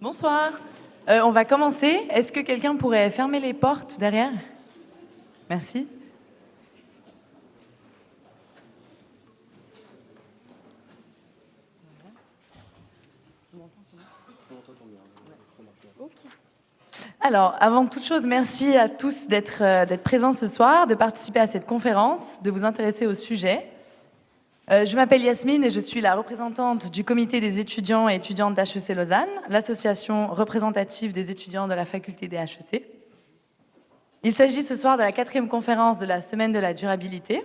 Bonsoir. On va commencer. Est-ce que quelqu'un pourrait fermer les portes derrière? Merci. Alors, avant toute chose, merci à tous d'être présents ce soir, de participer à cette conférence, de vous intéresser au sujet. Je m'appelle Yasmine et je suis la représentante du comité des étudiants et étudiantes d'HEC Lausanne, l'association représentative des étudiants de la faculté des HEC. Il s'agit ce soir de la 4e conférence de la Semaine de la durabilité,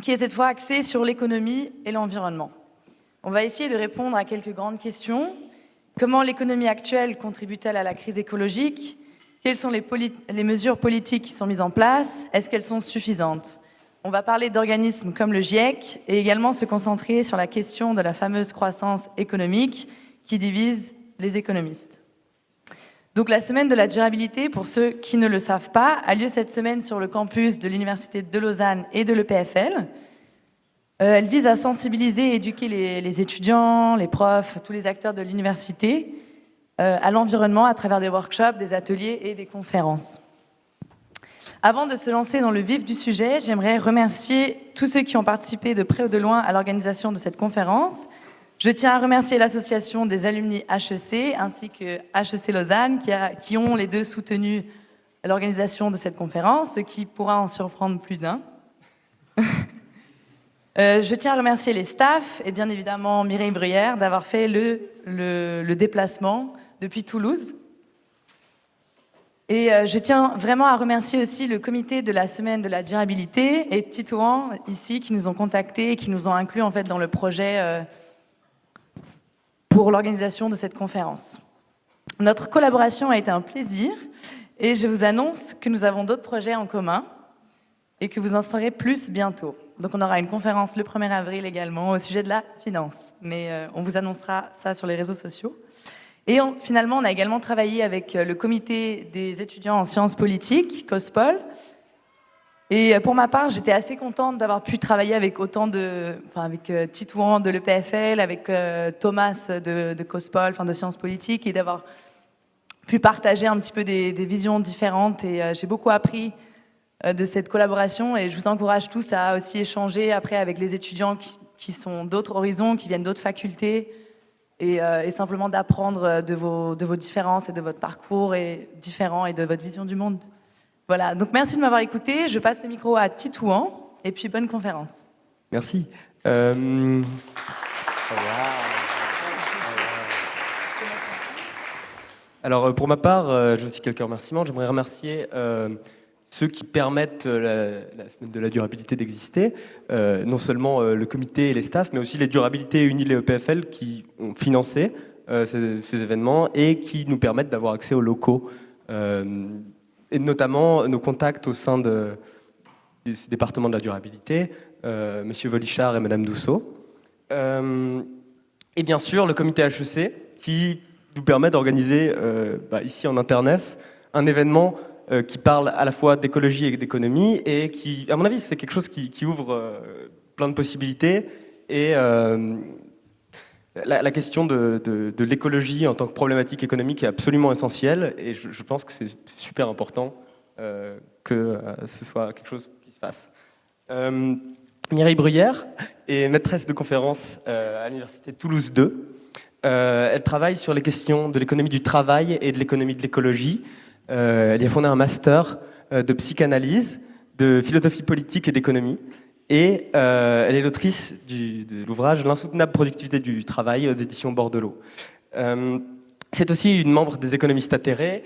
qui est cette fois axée sur l'économie et l'environnement. On va essayer de répondre à quelques grandes questions. Comment l'économie actuelle contribue-t-elle à la crise écologique? Quelles sont les mesures politiques qui sont mises en place? Est-ce qu'elles sont suffisantes? On va parler d'organismes comme le GIEC et également se concentrer sur la question de la fameuse croissance économique qui divise les économistes. Donc la semaine de la durabilité, pour ceux qui ne le savent pas, a lieu cette semaine sur le campus de l'Université de Lausanne et de l'EPFL. Elle vise à sensibiliser et éduquer les étudiants, les profs, tous les acteurs de l'université à l'environnement à travers des workshops, des ateliers et des conférences. Avant de se lancer dans le vif du sujet, j'aimerais remercier tous ceux qui ont participé de près ou de loin à l'organisation de cette conférence. Je tiens à remercier l'association des alumni HEC ainsi que HEC Lausanne qui ont les deux soutenu l'organisation de cette conférence, ce qui pourra en surprendre plus d'un. Je tiens à remercier les staffs et bien évidemment Mireille Bruyère d'avoir fait le déplacement depuis Toulouse. Et je tiens vraiment à remercier aussi le comité de la Semaine de la durabilité et Titouan ici qui nous ont contactés et qui nous ont inclus en fait dans le projet pour l'organisation de cette conférence. Notre collaboration a été un plaisir et je vous annonce que nous avons d'autres projets en commun et que vous en saurez plus bientôt. Donc on aura une conférence le 1er avril également au sujet de la finance, mais on vous annoncera ça sur les réseaux sociaux. Et finalement, on a également travaillé avec le comité des étudiants en sciences politiques, COSPOL. Et pour ma part, j'étais assez contente d'avoir pu travailler avec avec Titouan de l'EPFL, avec Thomas de COSPOL, de sciences politiques, et d'avoir pu partager un petit peu des visions différentes. Et j'ai beaucoup appris de cette collaboration et je vous encourage tous à aussi échanger après avec les étudiants qui sont d'autres horizons, qui viennent d'autres facultés et simplement d'apprendre de vos différences et de votre parcours différent et de votre vision du monde. Voilà, donc merci de m'avoir écouté. Je passe le micro à Titouan et puis bonne conférence. Merci. Alors pour ma part, j'ai aussi quelques remerciements. J'aimerais remercier ceux qui permettent la semaine de la durabilité d'exister, non seulement le comité et les staffs, mais aussi les durabilités UNIL et EPFL qui ont financé ces événements et qui nous permettent d'avoir accès aux locaux, et notamment nos contacts au sein du département de la durabilité, Monsieur Volichard et Madame Dousseau, et bien sûr le comité HEC qui nous permet d'organiser ici en Internef un événement qui parle à la fois d'écologie et d'économie et qui, à mon avis, c'est quelque chose qui ouvre plein de possibilités. Et la question de l'écologie en tant que problématique économique est absolument essentielle et je pense que c'est super important que ce soit quelque chose qui se fasse. Mireille Bruyère est maîtresse de conférence à l'Université Toulouse 2. Elle travaille sur les questions de l'économie du travail et de l'économie de l'écologie. Elle y a fondé un master de psychanalyse, de philosophie politique et d'économie. Et elle est l'autrice de l'ouvrage L'insoutenable productivité du travail aux éditions Bordelot. C'est aussi une membre des économistes atterrés.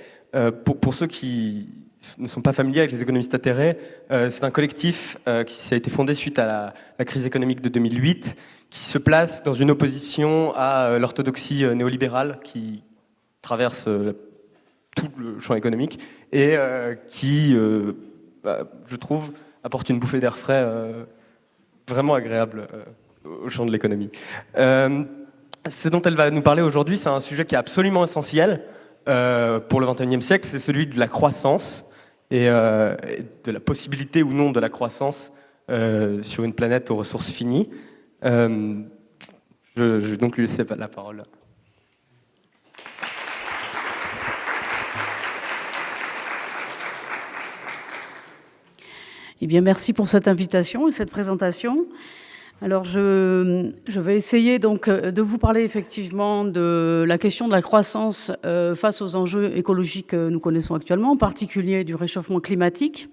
Pour ceux qui ne sont pas familiers avec les économistes atterrés, c'est un collectif qui a été fondé suite à la crise économique de 2008, qui se place dans une opposition à l'orthodoxie néolibérale qui traverse tout le champ économique et qui, je trouve, apporte une bouffée d'air frais vraiment agréable au champ de l'économie. Ce dont elle va nous parler aujourd'hui, c'est un sujet qui est absolument essentiel pour le XXIe siècle, c'est celui de la croissance et de la possibilité ou non de la croissance sur une planète aux ressources finies. Je vais donc lui laisser la parole. Eh bien, merci pour cette invitation et cette présentation. Alors, je vais essayer donc de vous parler effectivement de la question de la croissance face aux enjeux écologiques que nous connaissons actuellement, en particulier du réchauffement climatique.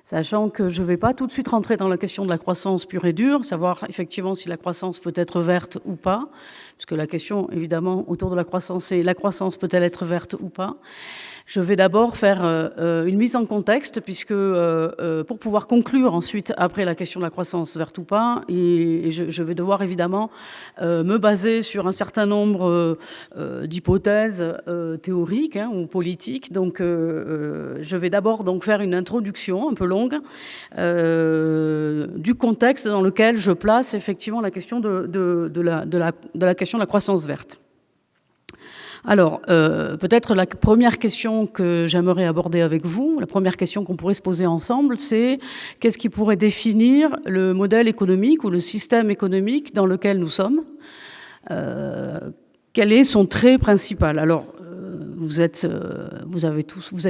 Sachant que je ne vais pas tout de suite rentrer dans la question de la croissance pure et dure, savoir effectivement si la croissance peut être verte ou pas, puisque la question évidemment autour de la croissance est la croissance peut-elle être verte ou pas. Je vais d'abord faire une mise en contexte, puisque pour pouvoir conclure ensuite, après la question de la croissance verte ou pas, et je vais devoir évidemment me baser sur un certain nombre d'hypothèses théoriques ou politiques. Donc, je vais d'abord donc faire une introduction un peu longue du contexte dans lequel je place effectivement la question de la question de la croissance verte. Alors, peut-être la première question que j'aimerais aborder avec vous, la première question qu'on pourrait se poser ensemble, c'est qu'est-ce qui pourrait définir le modèle économique ou le système économique dans lequel nous sommes ? Quel est son trait principal ? Alors, vous êtes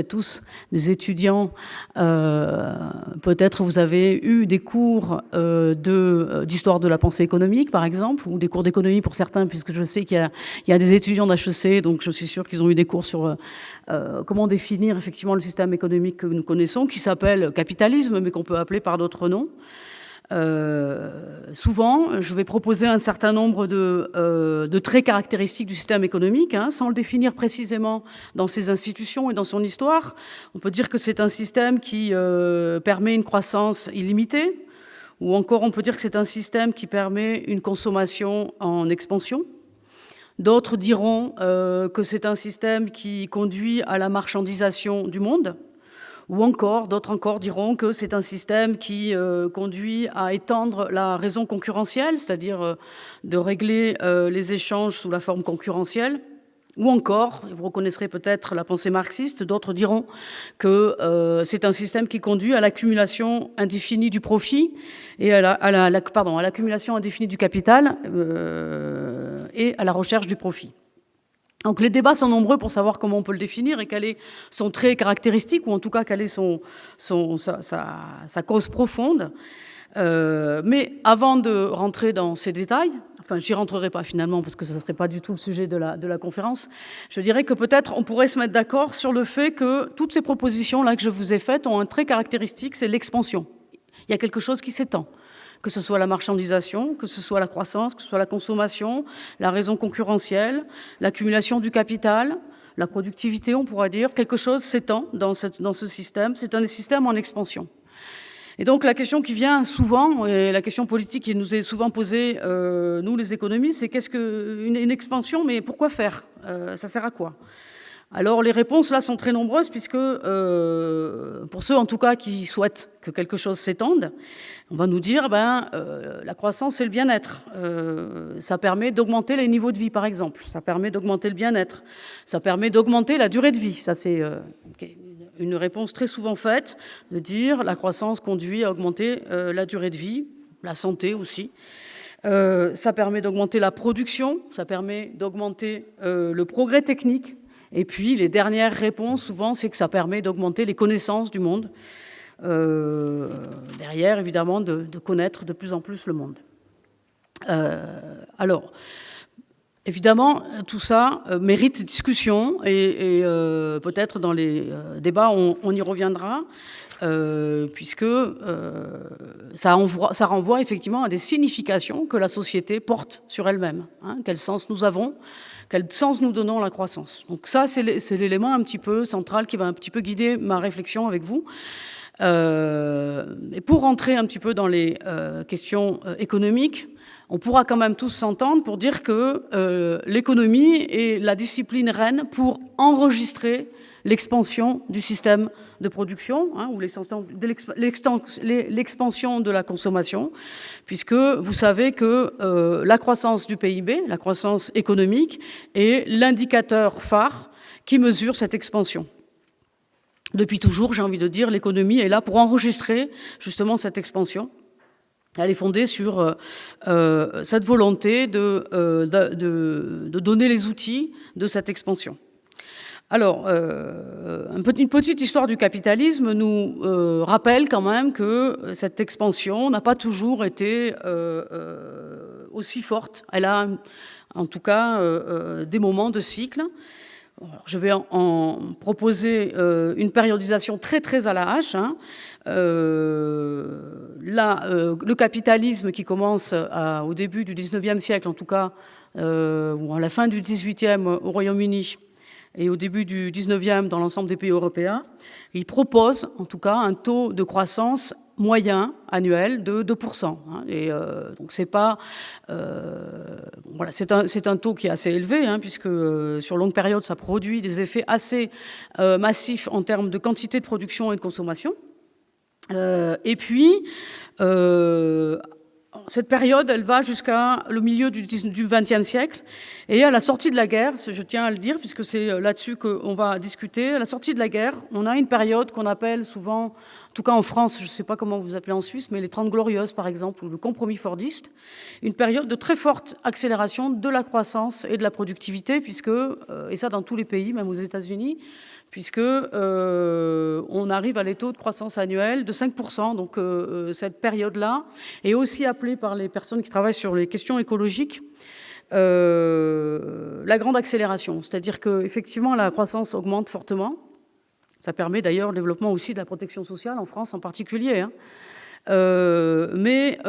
tous des étudiants, peut-être vous avez eu des cours d'histoire de la pensée économique, par exemple, ou des cours d'économie pour certains, puisque je sais qu'il y a des étudiants d'HEC, donc je suis sûre qu'ils ont eu des cours sur comment définir effectivement le système économique que nous connaissons, qui s'appelle capitalisme, mais qu'on peut appeler par d'autres noms. Souvent, je vais proposer un certain nombre de traits caractéristiques du système économique, sans le définir précisément dans ses institutions et dans son histoire. On peut dire que c'est un système qui permet une croissance illimitée, ou encore on peut dire que c'est un système qui permet une consommation en expansion. D'autres diront que c'est un système qui conduit à la marchandisation du monde. Ou encore, d'autres encore diront que c'est un système qui conduit à étendre la raison concurrentielle, c'est-à-dire de régler les échanges sous la forme concurrentielle. Ou encore, vous reconnaîtrez peut-être la pensée marxiste, d'autres diront que c'est un système qui conduit à l'accumulation indéfinie du profit et à l'accumulation indéfinie du capital et à la recherche du profit. Donc les débats sont nombreux pour savoir comment on peut le définir et quel est son trait caractéristique, ou en tout cas quelle est sa cause profonde. Mais avant de rentrer dans ces détails, enfin j'y rentrerai pas finalement parce que ce ne serait pas du tout le sujet de la conférence, je dirais que peut-être on pourrait se mettre d'accord sur le fait que toutes ces propositions-là que je vous ai faites ont un trait caractéristique, c'est l'expansion. Il y a quelque chose qui s'étend. Que ce soit la marchandisation, que ce soit la croissance, que ce soit la consommation, la raison concurrentielle, l'accumulation du capital, la productivité, on pourra dire, quelque chose s'étend dans ce système. C'est un système en expansion. Et donc la question qui vient souvent, et la question politique qui nous est souvent posée, nous les économistes, c'est qu'est-ce qu'une expansion, mais pourquoi faire ? Ça sert à quoi ? Alors les réponses là sont très nombreuses puisque pour ceux en tout cas qui souhaitent que quelque chose s'étende, on va nous dire la croissance c'est le bien-être. Ça permet d'augmenter les niveaux de vie par exemple, ça permet d'augmenter le bien-être, ça permet d'augmenter la durée de vie. Ça c'est une réponse très souvent faite de dire la croissance conduit à augmenter la durée de vie, la santé aussi. Ça permet d'augmenter la production, ça permet d'augmenter le progrès technique. Et puis, les dernières réponses, souvent, c'est que ça permet d'augmenter les connaissances du monde. Derrière, évidemment, de connaître de plus en plus le monde. Alors, évidemment, tout ça mérite discussion et peut-être dans les débats, on y reviendra, puisque ça renvoie effectivement à des significations que la société porte sur elle-même. Quel sens nous avons ? Quel sens nous donnons à la croissance? Donc ça, c'est l'élément un petit peu central qui va un petit peu guider ma réflexion avec vous. Et pour rentrer un petit peu dans les questions économiques, on pourra quand même tous s'entendre pour dire que l'économie est la discipline reine pour enregistrer l'expansion du système de production, ou l'expansion de la consommation, puisque vous savez que la croissance du PIB, la croissance économique, est l'indicateur phare qui mesure cette expansion. Depuis toujours, j'ai envie de dire, l'économie est là pour enregistrer justement cette expansion. Elle est fondée sur cette volonté de donner les outils de cette expansion. Alors, une petite histoire du capitalisme nous rappelle quand même que cette expansion n'a pas toujours été aussi forte. Elle a en tout cas des moments de cycle. Alors, je vais en proposer une périodisation très à la hache. Le capitalisme qui commence au début du 19e siècle, en tout cas, ou à la fin du 18e au Royaume-Uni, et au début du 19e dans l'ensemble des pays européens, il propose en tout cas un taux de croissance moyen annuel de 2%. Et donc c'est pas voilà, c'est un taux qui est assez élevé, puisque sur longue période ça produit des effets assez massifs en termes de quantité de production et de consommation. Et puis cette période, elle va jusqu'à le milieu du XXe siècle. Et à la sortie de la guerre, je tiens à le dire, puisque c'est là-dessus qu'on va discuter, à la sortie de la guerre, on a une période qu'on appelle souvent, en tout cas en France, je ne sais pas comment vous appelez en Suisse, mais les 30 Glorieuses, par exemple, ou le compromis fordiste, une période de très forte accélération de la croissance et de la productivité, puisque, et ça dans tous les pays, même aux États-Unis, puisque on arrive à des taux de croissance annuels de 5%. Donc cette période-là est aussi appelée par les personnes qui travaillent sur les questions écologiques la grande accélération. C'est-à-dire qu'effectivement, la croissance augmente fortement. Ça permet d'ailleurs le développement aussi de la protection sociale, en France en particulier. Mais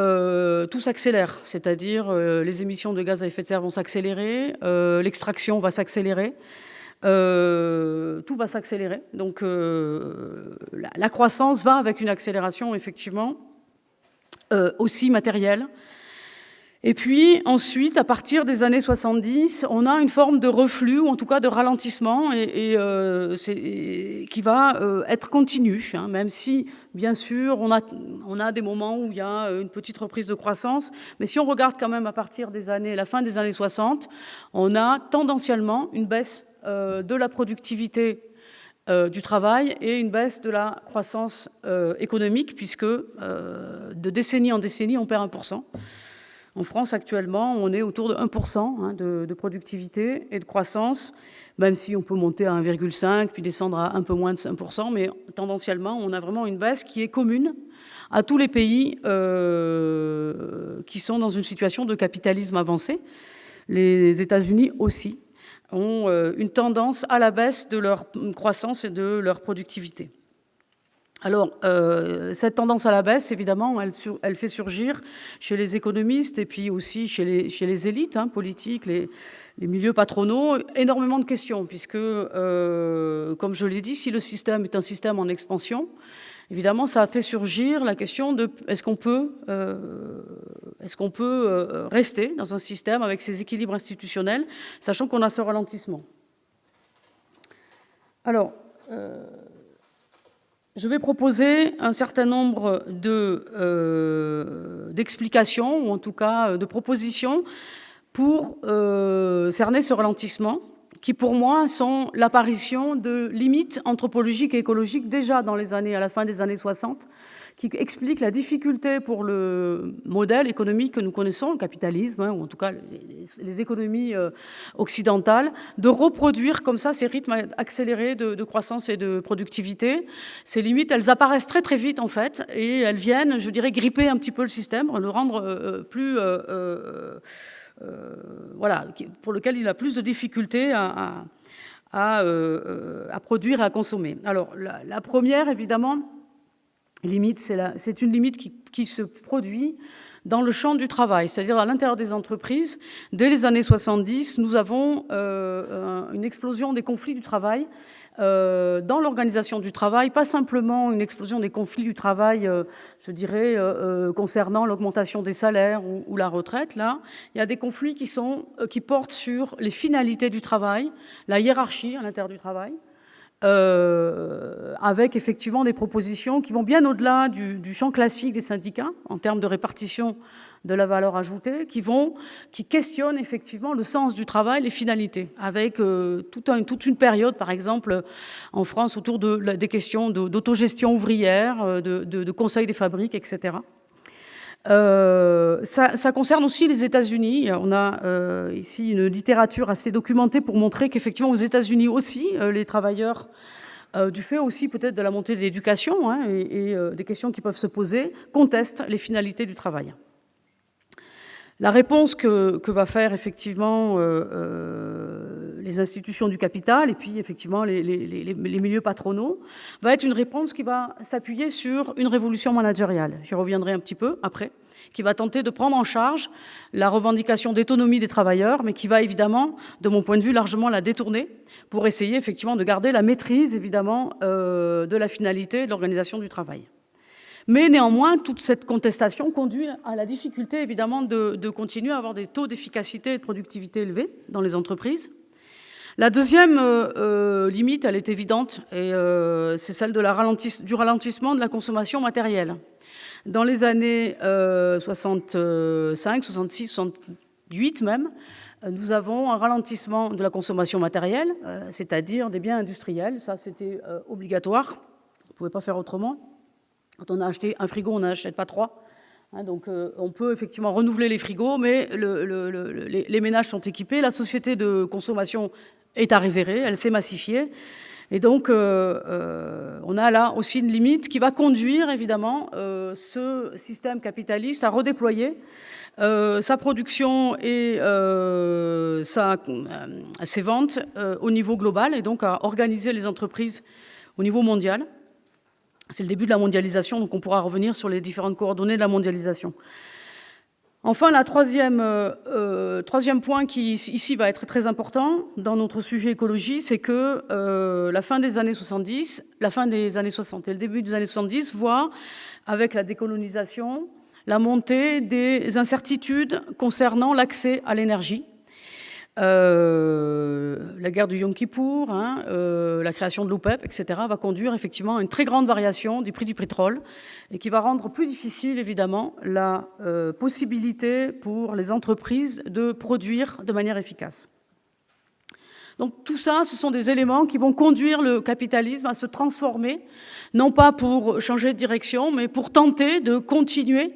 tout s'accélère, c'est-à-dire les émissions de gaz à effet de serre vont s'accélérer, l'extraction va s'accélérer. Tout va s'accélérer. Donc la croissance va avec une accélération effectivement aussi matérielle. Et puis ensuite, à partir des années 70, on a une forme de reflux, ou en tout cas de ralentissement, qui va être continu, même si, bien sûr, on a des moments où il y a une petite reprise de croissance. Mais si on regarde quand même à partir la fin des années 60, on a tendanciellement une baisse de la productivité du travail et une baisse de la croissance économique, puisque de décennie en décennie, on perd 1%. En France, actuellement, on est autour de 1% de productivité et de croissance, même si on peut monter à 1,5, puis descendre à un peu moins de 5%, mais tendanciellement, on a vraiment une baisse qui est commune à tous les pays qui sont dans une situation de capitalisme avancé. Les États-Unis aussi ont une tendance à la baisse de leur croissance et de leur productivité. Alors, cette tendance à la baisse, évidemment, elle fait surgir chez les économistes et puis aussi chez les élites politiques, les milieux patronaux, énormément de questions, puisque, comme je l'ai dit, si le système est un système en expansion, évidemment, ça a fait surgir la question de est-ce qu'on peut rester dans un système avec ces équilibres institutionnels, sachant qu'on a ce ralentissement. Alors, je vais proposer un certain nombre d'explications, ou en tout cas de propositions, pour cerner ce ralentissement, qui pour moi sont l'apparition de limites anthropologiques et écologiques déjà à la fin des années 60, qui expliquent la difficulté pour le modèle économique que nous connaissons, le capitalisme, ou en tout cas les économies occidentales, de reproduire comme ça ces rythmes accélérés de croissance et de productivité. Ces limites, elles apparaissent très vite en fait, et elles viennent, je dirais, gripper un petit peu le système, le rendre plus... voilà, pour lequel il a plus de difficultés à produire et à consommer. Alors, la première, évidemment, limite, c'est une limite qui se produit dans le champ du travail, c'est-à-dire à l'intérieur des entreprises. Dès les années 70, nous avons une explosion des conflits du travail dans l'organisation du travail, pas simplement une explosion des conflits du travail, je dirais, concernant l'augmentation des salaires ou la retraite. Là, il y a des conflits qui portent sur les finalités du travail, la hiérarchie à l'intérieur du travail, avec effectivement des propositions qui vont bien au-delà du champ classique des syndicats en termes de répartition de la valeur ajoutée, qui questionnent effectivement le sens du travail, les finalités, avec toute une période, par exemple, en France, autour des questions d'autogestion ouvrière, de conseil des fabriques, etc. Ça concerne aussi les États-Unis. On a ici une littérature assez documentée pour montrer qu'effectivement aux États-Unis aussi, les travailleurs, du fait aussi peut-être de la montée de l'éducation et des questions qui peuvent se poser, contestent les finalités du travail. La réponse que va faire effectivement les institutions du capital et puis effectivement les milieux patronaux va être une réponse qui va s'appuyer sur une révolution managériale. J'y reviendrai un petit peu après, qui va tenter de prendre en charge la revendication d'autonomie des travailleurs, mais qui va évidemment, de mon point de vue, largement la détourner pour essayer effectivement de garder la maîtrise évidemment de la finalité de l'organisation du travail. Mais néanmoins, toute cette contestation conduit à la difficulté, évidemment, de continuer à avoir des taux d'efficacité et de productivité élevés dans les entreprises. La deuxième limite, elle est évidente, et c'est celle du ralentissement de la consommation matérielle. Dans les années 65, 66, 68 même, nous avons un ralentissement de la consommation matérielle, c'est-à-dire des biens industriels. Ça, c'était obligatoire. On ne pouvait pas faire autrement. Quand on a acheté un frigo, on n'en achète pas 3. Donc on peut effectivement renouveler les frigos, mais les ménages sont équipés. La société de consommation est arrivée, elle s'est massifiée. Et donc on a là aussi une limite qui va conduire évidemment ce système capitaliste à redéployer sa production et ses ventes au niveau global, et donc à organiser les entreprises au niveau mondial. C'est le début de la mondialisation, donc on pourra revenir sur les différentes coordonnées de la mondialisation. Enfin, le troisième point qui, ici, va être très important dans notre sujet écologie, c'est que la fin des années 60 et le début des années 70 voit, avec la décolonisation, la montée des incertitudes concernant l'accès à l'énergie. La guerre du Yom Kippour, la création de l'OPEP, etc., va conduire effectivement à une très grande variation du prix du pétrole et qui va rendre plus difficile, évidemment, la possibilité pour les entreprises de produire de manière efficace. Donc tout ça, ce sont des éléments qui vont conduire le capitalisme à se transformer, non pas pour changer de direction, mais pour tenter de continuer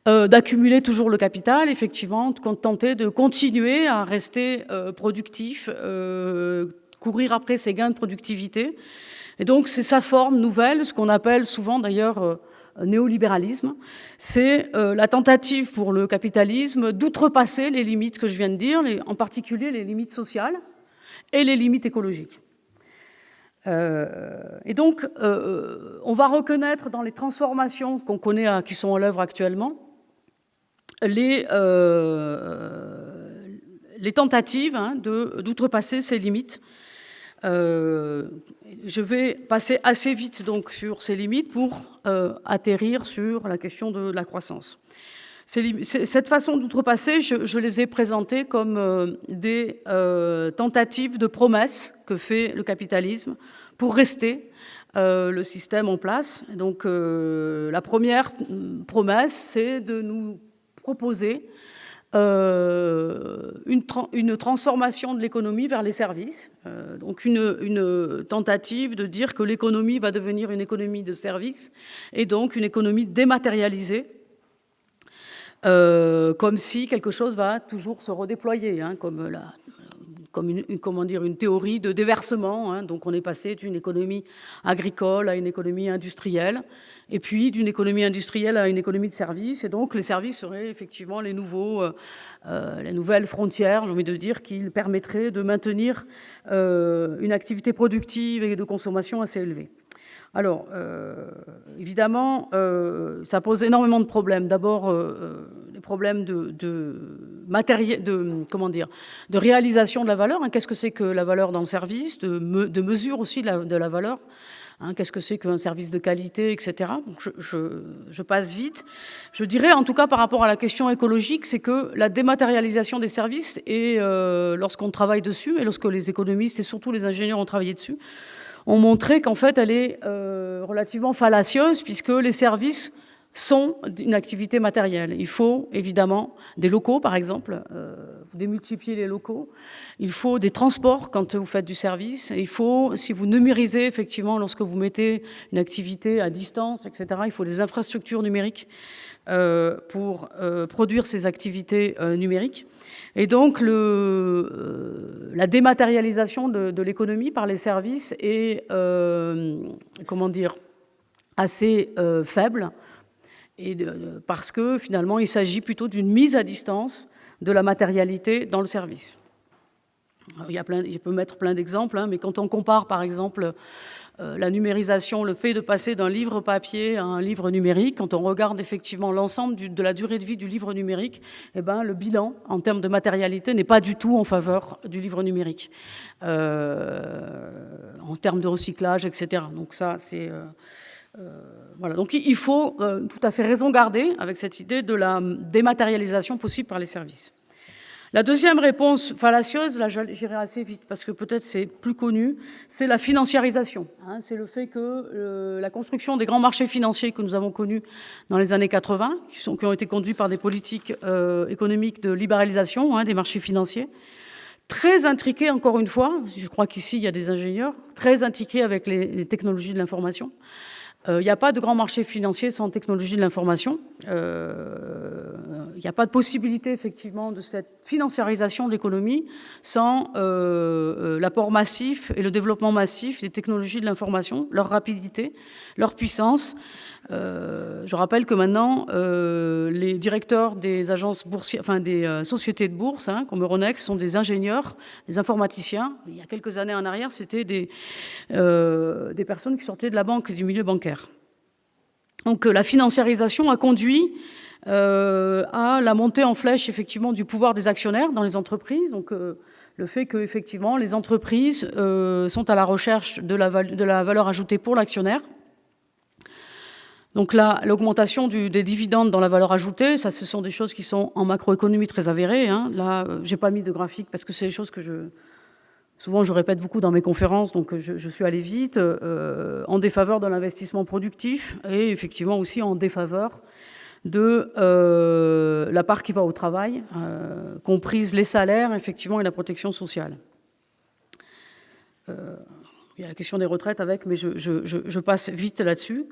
d'accumuler toujours le capital, effectivement, tenter de continuer à rester productif, courir après ses gains de productivité. Et donc, c'est sa forme nouvelle, ce qu'on appelle souvent d'ailleurs néolibéralisme. C'est la tentative pour le capitalisme d'outrepasser les limites que je viens de dire, en particulier les limites sociales et les limites écologiques. Et donc, on va reconnaître dans les transformations qu'on connaît, qui sont à l'œuvre actuellement, les tentatives d'outrepasser ces limites. Je vais passer assez vite donc sur ces limites pour atterrir sur la question de la croissance. Cette façon d'outrepasser, je les ai présentées comme des tentatives de promesses que fait le capitalisme pour rester le système en place. Donc la première promesse, c'est de nous proposer une transformation de l'économie vers les services. Donc une tentative de dire que l'économie va devenir une économie de services et donc une économie dématérialisée, comme si quelque chose va toujours se redéployer, comme une théorie de déversement. Donc on est passé d'une économie agricole à une économie industrielle, et puis d'une économie industrielle à une économie de services, et donc les services seraient effectivement les nouvelles frontières, j'ai envie de dire, qui permettraient de maintenir une activité productive et de consommation assez élevée. Alors, évidemment, ça pose énormément de problèmes. D'abord, les problèmes de réalisation de la valeur. Qu'est-ce que c'est que la valeur dans le service, de mesure aussi de la valeur. Qu'est-ce que c'est qu'un service de qualité, etc. Donc je passe vite. Je dirais, en tout cas, par rapport à la question écologique, c'est que la dématérialisation des services, et lorsqu'on travaille dessus, et lorsque les économistes et surtout les ingénieurs ont travaillé dessus, ont montré qu'en fait, elle est relativement fallacieuse, puisque les services sont une activité matérielle. Il faut évidemment des locaux, par exemple, vous démultipliez les locaux. Il faut des transports quand vous faites du service. Il faut, si vous numérisez, effectivement, lorsque vous mettez une activité à distance, etc., il faut des infrastructures numériques pour produire ces activités numériques. Et donc, la dématérialisation de l'économie par les services est, assez faible. Parce que finalement, il s'agit plutôt d'une mise à distance de la matérialité dans le service. Alors, il peut mettre plein d'exemples, mais quand on compare, par exemple, la numérisation, le fait de passer d'un livre papier à un livre numérique, quand on regarde effectivement l'ensemble de la durée de vie du livre numérique, le bilan, en termes de matérialité, n'est pas du tout en faveur du livre numérique, en termes de recyclage, etc. Donc ça, c'est... voilà, donc il faut tout à fait raison garder avec cette idée de la dématérialisation possible par les services. La deuxième réponse fallacieuse, là j'irai assez vite parce que peut-être c'est plus connu, c'est la financiarisation. C'est le fait que la construction des grands marchés financiers que nous avons connus dans les années 80, qui ont été conduits par des politiques économiques de libéralisation des marchés financiers, très intriqués encore une fois, je crois qu'ici il y a des ingénieurs, très intriqués avec les technologies de l'information. Il n'y a pas de grand marché financier sans technologie de l'information. Il n'y a pas de possibilité, effectivement, de cette financiarisation de l'économie sans l'apport massif et le développement massif des technologies de l'information, leur rapidité, leur puissance. Je rappelle que maintenant, les directeurs des agences boursières, des sociétés de bourse, comme Euronext, sont des ingénieurs, des informaticiens. Il y a quelques années en arrière, c'était des personnes qui sortaient de la banque, du milieu bancaire. Donc la financiarisation a conduit à la montée en flèche, effectivement, du pouvoir des actionnaires dans les entreprises. Donc le fait que, effectivement, les entreprises sont à la recherche de la valeur ajoutée pour l'actionnaire. Donc là, l'augmentation des dividendes dans la valeur ajoutée, ça, ce sont des choses qui sont en macroéconomie très avérées. Là, j'ai pas mis de graphique parce que c'est des choses que souvent je répète beaucoup dans mes conférences, donc je suis allée vite, en défaveur de l'investissement productif et effectivement aussi en défaveur de la part qui va au travail, comprise les salaires, effectivement, et la protection sociale. Il y a la question des retraites avec, mais je passe vite là-dessus.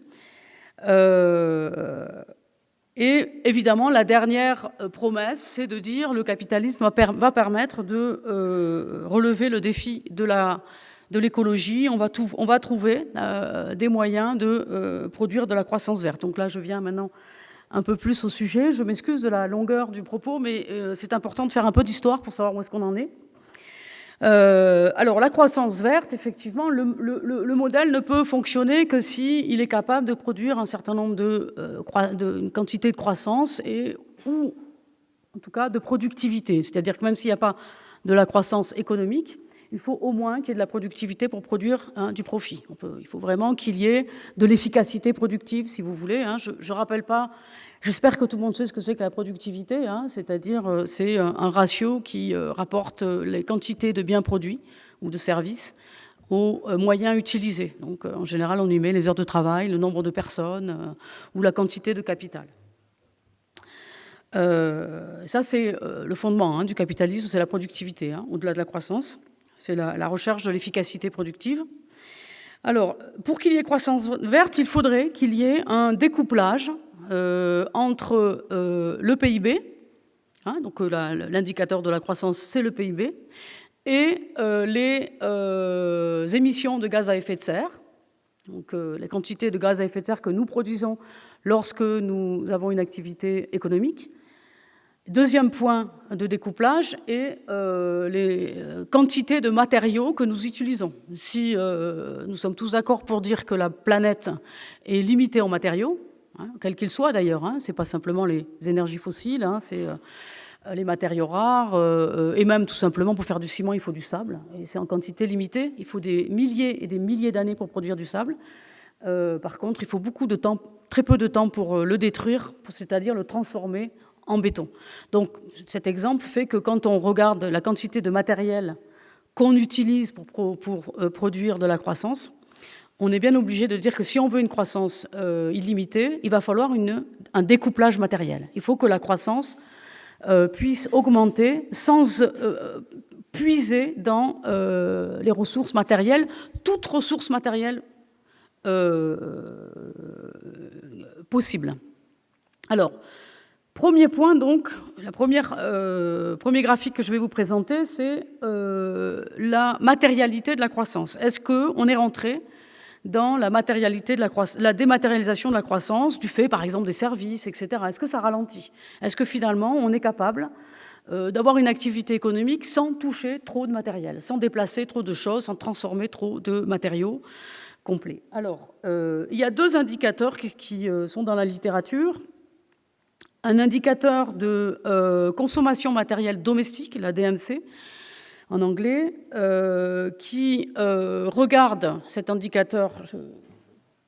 Et évidemment, la dernière promesse, c'est de dire le capitalisme va permettre de relever le défi de l'écologie. On va trouver des moyens de produire de la croissance verte. Donc là, je viens maintenant un peu plus au sujet. Je m'excuse de la longueur du propos, mais c'est important de faire un peu d'histoire pour savoir où est-ce qu'on en est. Alors, la croissance verte, effectivement, le modèle ne peut fonctionner que s'il est capable de produire un certain nombre une quantité de croissance ou, en tout cas, de productivité. C'est-à-dire que même s'il n'y a pas de la croissance économique, il faut au moins qu'il y ait de la productivité pour produire du profit. Il faut vraiment qu'il y ait de l'efficacité productive, si vous voulez. Je ne rappelle pas... J'espère que tout le monde sait ce que c'est que la productivité, c'est-à-dire c'est un ratio qui rapporte les quantités de biens produits ou de services aux moyens utilisés. Donc en général, on y met les heures de travail, le nombre de personnes ou la quantité de capital. Ça, c'est le fondement du capitalisme, c'est la productivité, au-delà de la croissance. C'est la recherche de l'efficacité productive. Alors, pour qu'il y ait croissance verte, il faudrait qu'il y ait un découplage entre le PIB, donc l'indicateur de la croissance, c'est le PIB, et les émissions de gaz à effet de serre, donc les quantités de gaz à effet de serre que nous produisons lorsque nous avons une activité économique. Deuxième point de découplage est les quantités de matériaux que nous utilisons. Si nous sommes tous d'accord pour dire que la planète est limitée en matériaux, quels qu'ils soient d'ailleurs, c'est pas simplement les énergies fossiles, c'est les matériaux rares, et même tout simplement pour faire du ciment, il faut du sable, et c'est en quantité limitée. Il faut des milliers et des milliers d'années pour produire du sable. Par contre, il faut beaucoup de temps, très peu de temps pour le détruire, c'est-à-dire le transformer en béton. Donc cet exemple fait que quand on regarde la quantité de matériel qu'on utilise pour produire de la croissance, on est bien obligé de dire que si on veut une croissance illimitée, il va falloir un découplage matériel. Il faut que la croissance puisse augmenter sans puiser dans les ressources matérielles, toutes ressources matérielles possibles. Alors, premier point, donc, premier graphique que je vais vous présenter, c'est la matérialité de la croissance. Est-ce qu'on est rentré dans la matérialité de la dématérialisation de la croissance, du fait, par exemple, des services, etc. Est-ce que ça ralentit? Est-ce que finalement, on est capable d'avoir une activité économique sans toucher trop de matériel, sans déplacer trop de choses, sans transformer trop de matériaux complets? Alors, il y a deux indicateurs qui sont dans la littérature. Un indicateur de consommation matérielle domestique, la DMC, en anglais, qui regarde cet indicateur, je vais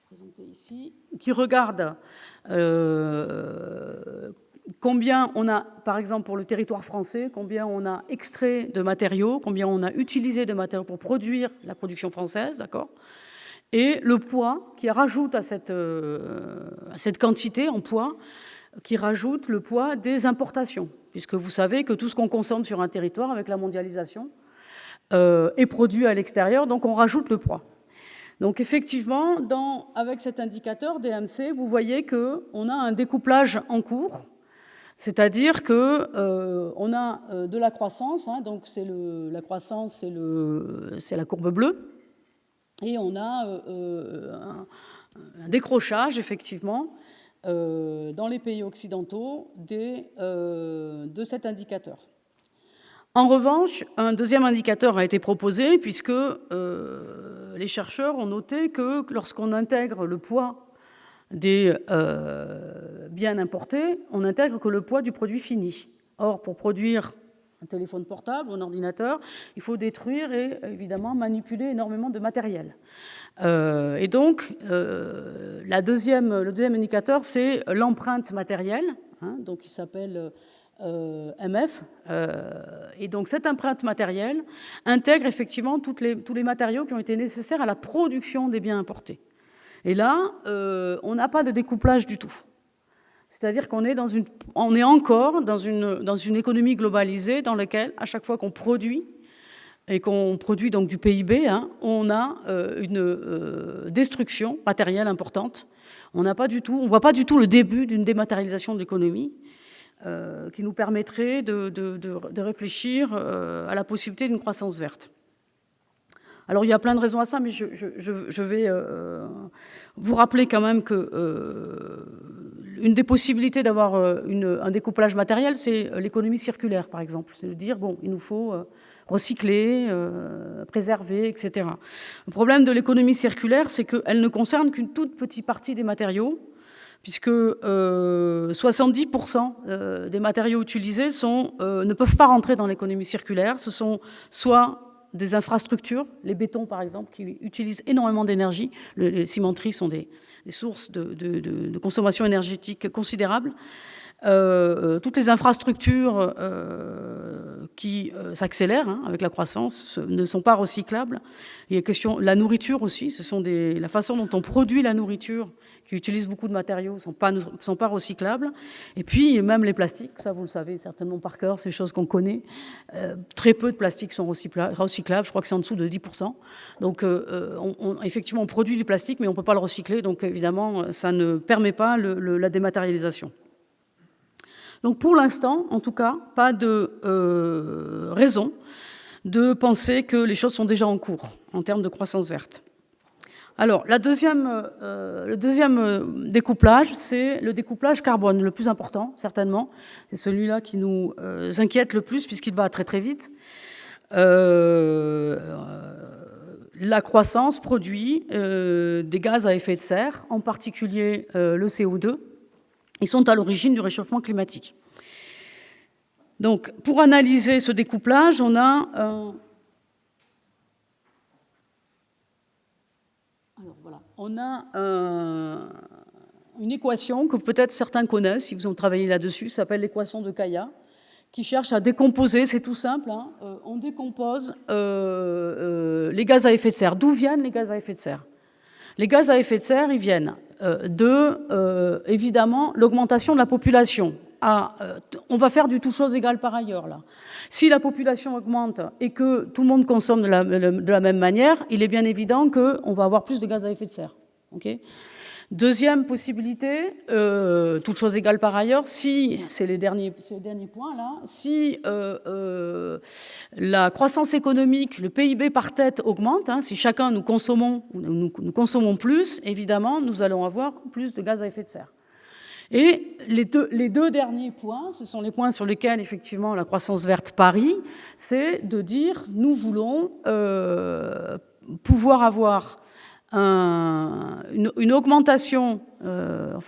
présenter ici, qui regarde combien on a, par exemple pour le territoire français, combien on a extrait de matériaux, combien on a utilisé de matériaux pour produire la production française, d'accord, et le poids qui rajoute à cette quantité en poids, qui rajoute le poids des importations, puisque vous savez que tout ce qu'on consomme sur un territoire avec la mondialisation est produit à l'extérieur, donc on rajoute le poids. Donc effectivement, avec cet indicateur DMC, vous voyez qu'on a un découplage en cours, c'est-à-dire qu'on a de la croissance, hein, donc la croissance, c'est la courbe bleue, et on a un décrochage, effectivement, dans les pays occidentaux de cet indicateur. En revanche, un deuxième indicateur a été proposé puisque les chercheurs ont noté que lorsqu'on intègre le poids des biens importés, on intègre que le poids du produit fini. Or, pour produire un téléphone portable ou un ordinateur, il faut détruire et évidemment manipuler énormément de matériel. Et donc, le deuxième indicateur, c'est l'empreinte matérielle, hein, donc il s'appelle MF. Et donc, cette empreinte matérielle intègre effectivement tous les matériaux qui ont été nécessaires à la production des biens importés. Et là, on n'a pas de découplage du tout. C'est-à-dire qu'on est encore dans une économie globalisée dans laquelle, à chaque fois qu'on produit, et qu'on produit donc du PIB, hein, on a une destruction matérielle importante. On ne voit pas du tout le début d'une dématérialisation de l'économie qui nous permettrait de réfléchir à la possibilité d'une croissance verte. Alors il y a plein de raisons à ça, mais je vais vous rappeler quand même que une des possibilités d'avoir un découplage matériel, c'est l'économie circulaire, par exemple. C'est de dire, bon, il nous faut recycler, préserver, etc. Le problème de l'économie circulaire, c'est qu'elle ne concerne qu'une toute petite partie des matériaux, puisque 70% des matériaux utilisés ne peuvent pas rentrer dans l'économie circulaire. Ce sont soit des infrastructures, les bétons par exemple, qui utilisent énormément d'énergie. Les cimenteries sont des sources de consommation énergétique considérables. Toutes les infrastructures qui s'accélèrent avec la croissance ne sont pas recyclables. Il y a question la nourriture aussi. La façon dont on produit la nourriture, qui utilise beaucoup de matériaux, sont pas recyclables. Et puis même les plastiques, ça vous le savez certainement par cœur, c'est des choses qu'on connaît. Très peu de plastiques sont recyclables. Je crois que c'est en dessous de 10%. Donc effectivement, on produit du plastique, mais on peut pas le recycler. Donc évidemment, ça ne permet pas la dématérialisation. Donc pour l'instant, en tout cas, pas de raison de penser que les choses sont déjà en cours en termes de croissance verte. Alors, le deuxième découplage, c'est le découplage carbone, le plus important, certainement. C'est celui-là qui nous inquiète le plus, puisqu'il va très très vite. La croissance produit des gaz à effet de serre, en particulier le CO2. Ils sont à l'origine du réchauffement climatique. Donc, pour analyser ce découplage, on a une équation que peut-être certains connaissent, si vous ont travaillé là-dessus, ça s'appelle l'équation de Kaya, qui cherche à décomposer, c'est tout simple, hein, on décompose les gaz à effet de serre. D'où viennent les gaz à effet de serre ? Les gaz à effet de serre, ils viennent évidemment, l'augmentation de la population. On va faire du tout chose égale par ailleurs, là. Si la population augmente et que tout le monde consomme de la même manière, il est bien évident qu'on va avoir plus de gaz à effet de serre. Okay. Deuxième possibilité, toute chose égale par ailleurs, si, c'est les derniers points là, si la croissance économique, le PIB par tête augmente, si chacun nous consommons plus, évidemment, nous allons avoir plus de gaz à effet de serre. Et les deux derniers points, ce sont les points sur lesquels, effectivement, la croissance verte parie, c'est de dire, nous voulons pouvoir avoir une augmentation, pour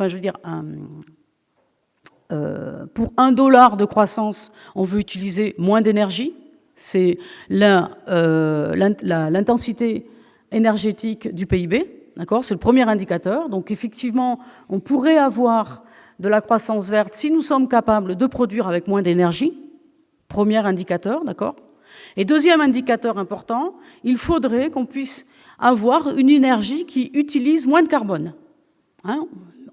$1 de croissance, on veut utiliser moins d'énergie. C'est l'intensité énergétique du PIB, d'accord ? C'est le premier indicateur. Donc, effectivement, on pourrait avoir de la croissance verte si nous sommes capables de produire avec moins d'énergie. Premier indicateur, d'accord ? Et deuxième indicateur important, il faudrait qu'on puisse avoir une énergie qui utilise moins de carbone.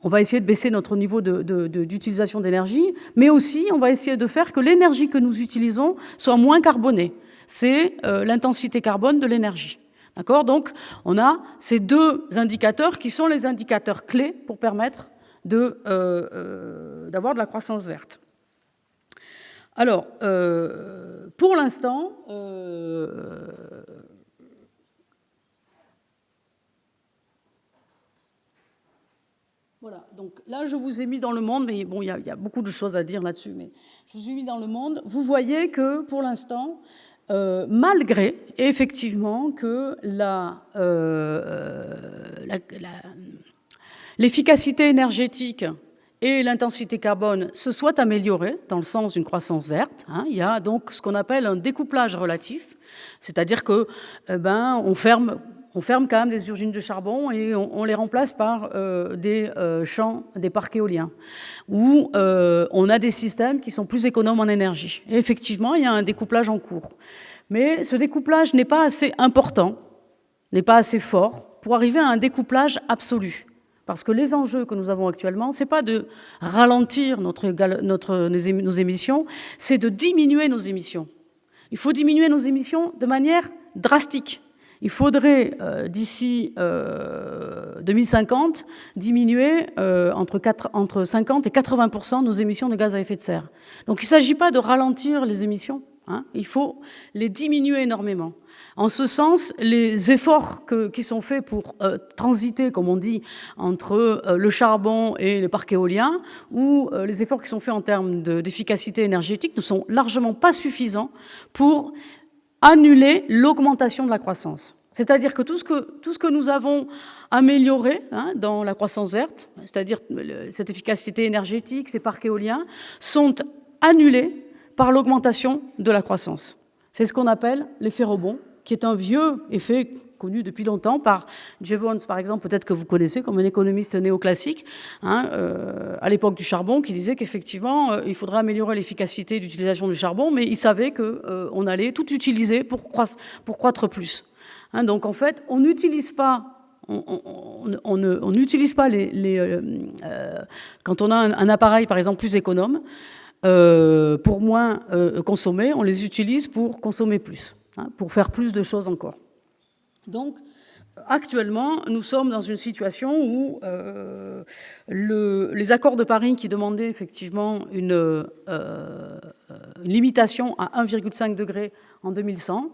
On va essayer de baisser notre niveau d'utilisation d'énergie, mais aussi on va essayer de faire que l'énergie que nous utilisons soit moins carbonée. C'est l'intensité carbone de l'énergie. D'accord ? Donc, on a ces deux indicateurs qui sont les indicateurs clés pour permettre d'avoir de la croissance verte. Alors, pour l'instant, voilà, donc là, je vous ai mis dans le monde, mais bon, il y a beaucoup de choses à dire là-dessus, mais je vous ai mis dans le monde. Vous voyez que, pour l'instant, malgré, effectivement, que l'efficacité énergétique et l'intensité carbone se soient améliorées dans le sens d'une croissance verte, il y a donc ce qu'on appelle un découplage relatif, c'est-à-dire que on ferme quand même des usines de charbon et on les remplace par des champs, des parcs éoliens, où on a des systèmes qui sont plus économes en énergie. Et effectivement, il y a un découplage en cours. Mais ce découplage n'est pas assez important, n'est pas assez fort pour arriver à un découplage absolu. Parce que les enjeux que nous avons actuellement, ce n'est pas de ralentir nos émissions, c'est de diminuer nos émissions. Il faut diminuer nos émissions de manière drastique. Il faudrait, d'ici 2050, diminuer entre 50 et 80% nos émissions de gaz à effet de serre. Donc il ne s'agit pas de ralentir les émissions, il faut les diminuer énormément. En ce sens, les efforts qui sont faits pour transiter, comme on dit, entre le charbon et le parc éolien, ou les efforts qui sont faits en termes d'efficacité énergétique ne sont largement pas suffisants pour annuler l'augmentation de la croissance. C'est-à-dire que tout ce que nous avons amélioré dans la croissance verte, c'est-à-dire cette efficacité énergétique, ces parcs éoliens, sont annulés par l'augmentation de la croissance. C'est ce qu'on appelle l'effet rebond, qui est un vieux effet connu depuis longtemps par Jevons, par exemple, peut-être que vous connaissez comme un économiste néoclassique, à l'époque du charbon, qui disait qu'effectivement, il faudrait améliorer l'efficacité d'utilisation du charbon, mais il savait qu'on allait tout utiliser pour croître plus. Donc, en fait, on n'utilise pas quand on a un appareil, par exemple, plus économe, pour moins consommer, on les utilise pour consommer plus, pour faire plus de choses encore. Donc, actuellement, nous sommes dans une situation où les accords de Paris qui demandaient effectivement une limitation à 1,5 degré en 2100,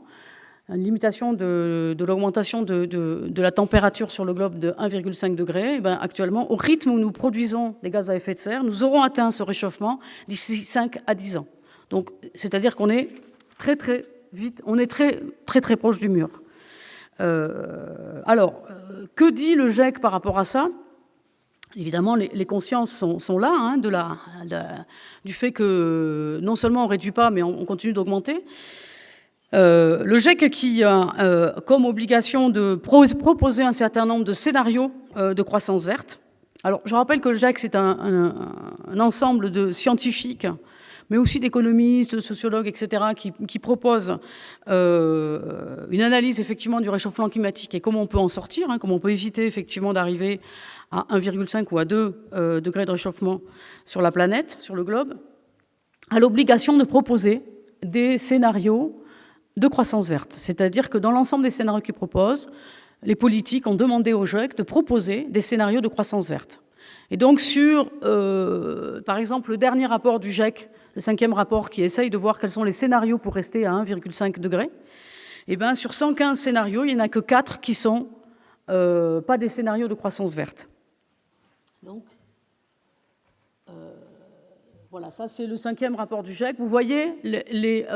une limitation de l'augmentation de la température sur le globe de 1,5 degré, actuellement, au rythme où nous produisons des gaz à effet de serre, nous aurons atteint ce réchauffement d'ici 5 à 10 ans. Donc, c'est-à-dire qu'on est très, très vite, on est très, très, très proche du mur. Alors, que dit le GIEC par rapport à ça ? Évidemment, les consciences sont là, du fait que non seulement on ne réduit pas, mais on continue d'augmenter. Le GIEC qui a comme obligation de proposer un certain nombre de scénarios de croissance verte. Alors, je rappelle que le GIEC, c'est un ensemble de scientifiques mais aussi d'économistes, de sociologues, etc., qui proposent une analyse effectivement du réchauffement climatique et comment on peut en sortir, comment on peut éviter effectivement d'arriver à 1,5 ou à 2 degrés de réchauffement sur la planète, sur le globe, a l'obligation de proposer des scénarios de croissance verte. C'est-à-dire que dans l'ensemble des scénarios qu'ils proposent, les politiques ont demandé au GIEC de proposer des scénarios de croissance verte. Et donc sur, par exemple, le dernier rapport du GIEC, le 5e rapport qui essaye de voir quels sont les scénarios pour rester à 1,5 degré, et bien sur 115 scénarios, il n'y en a que 4 qui sont pas des scénarios de croissance verte. Donc, voilà, ça c'est le 5e rapport du GIEC. Vous voyez les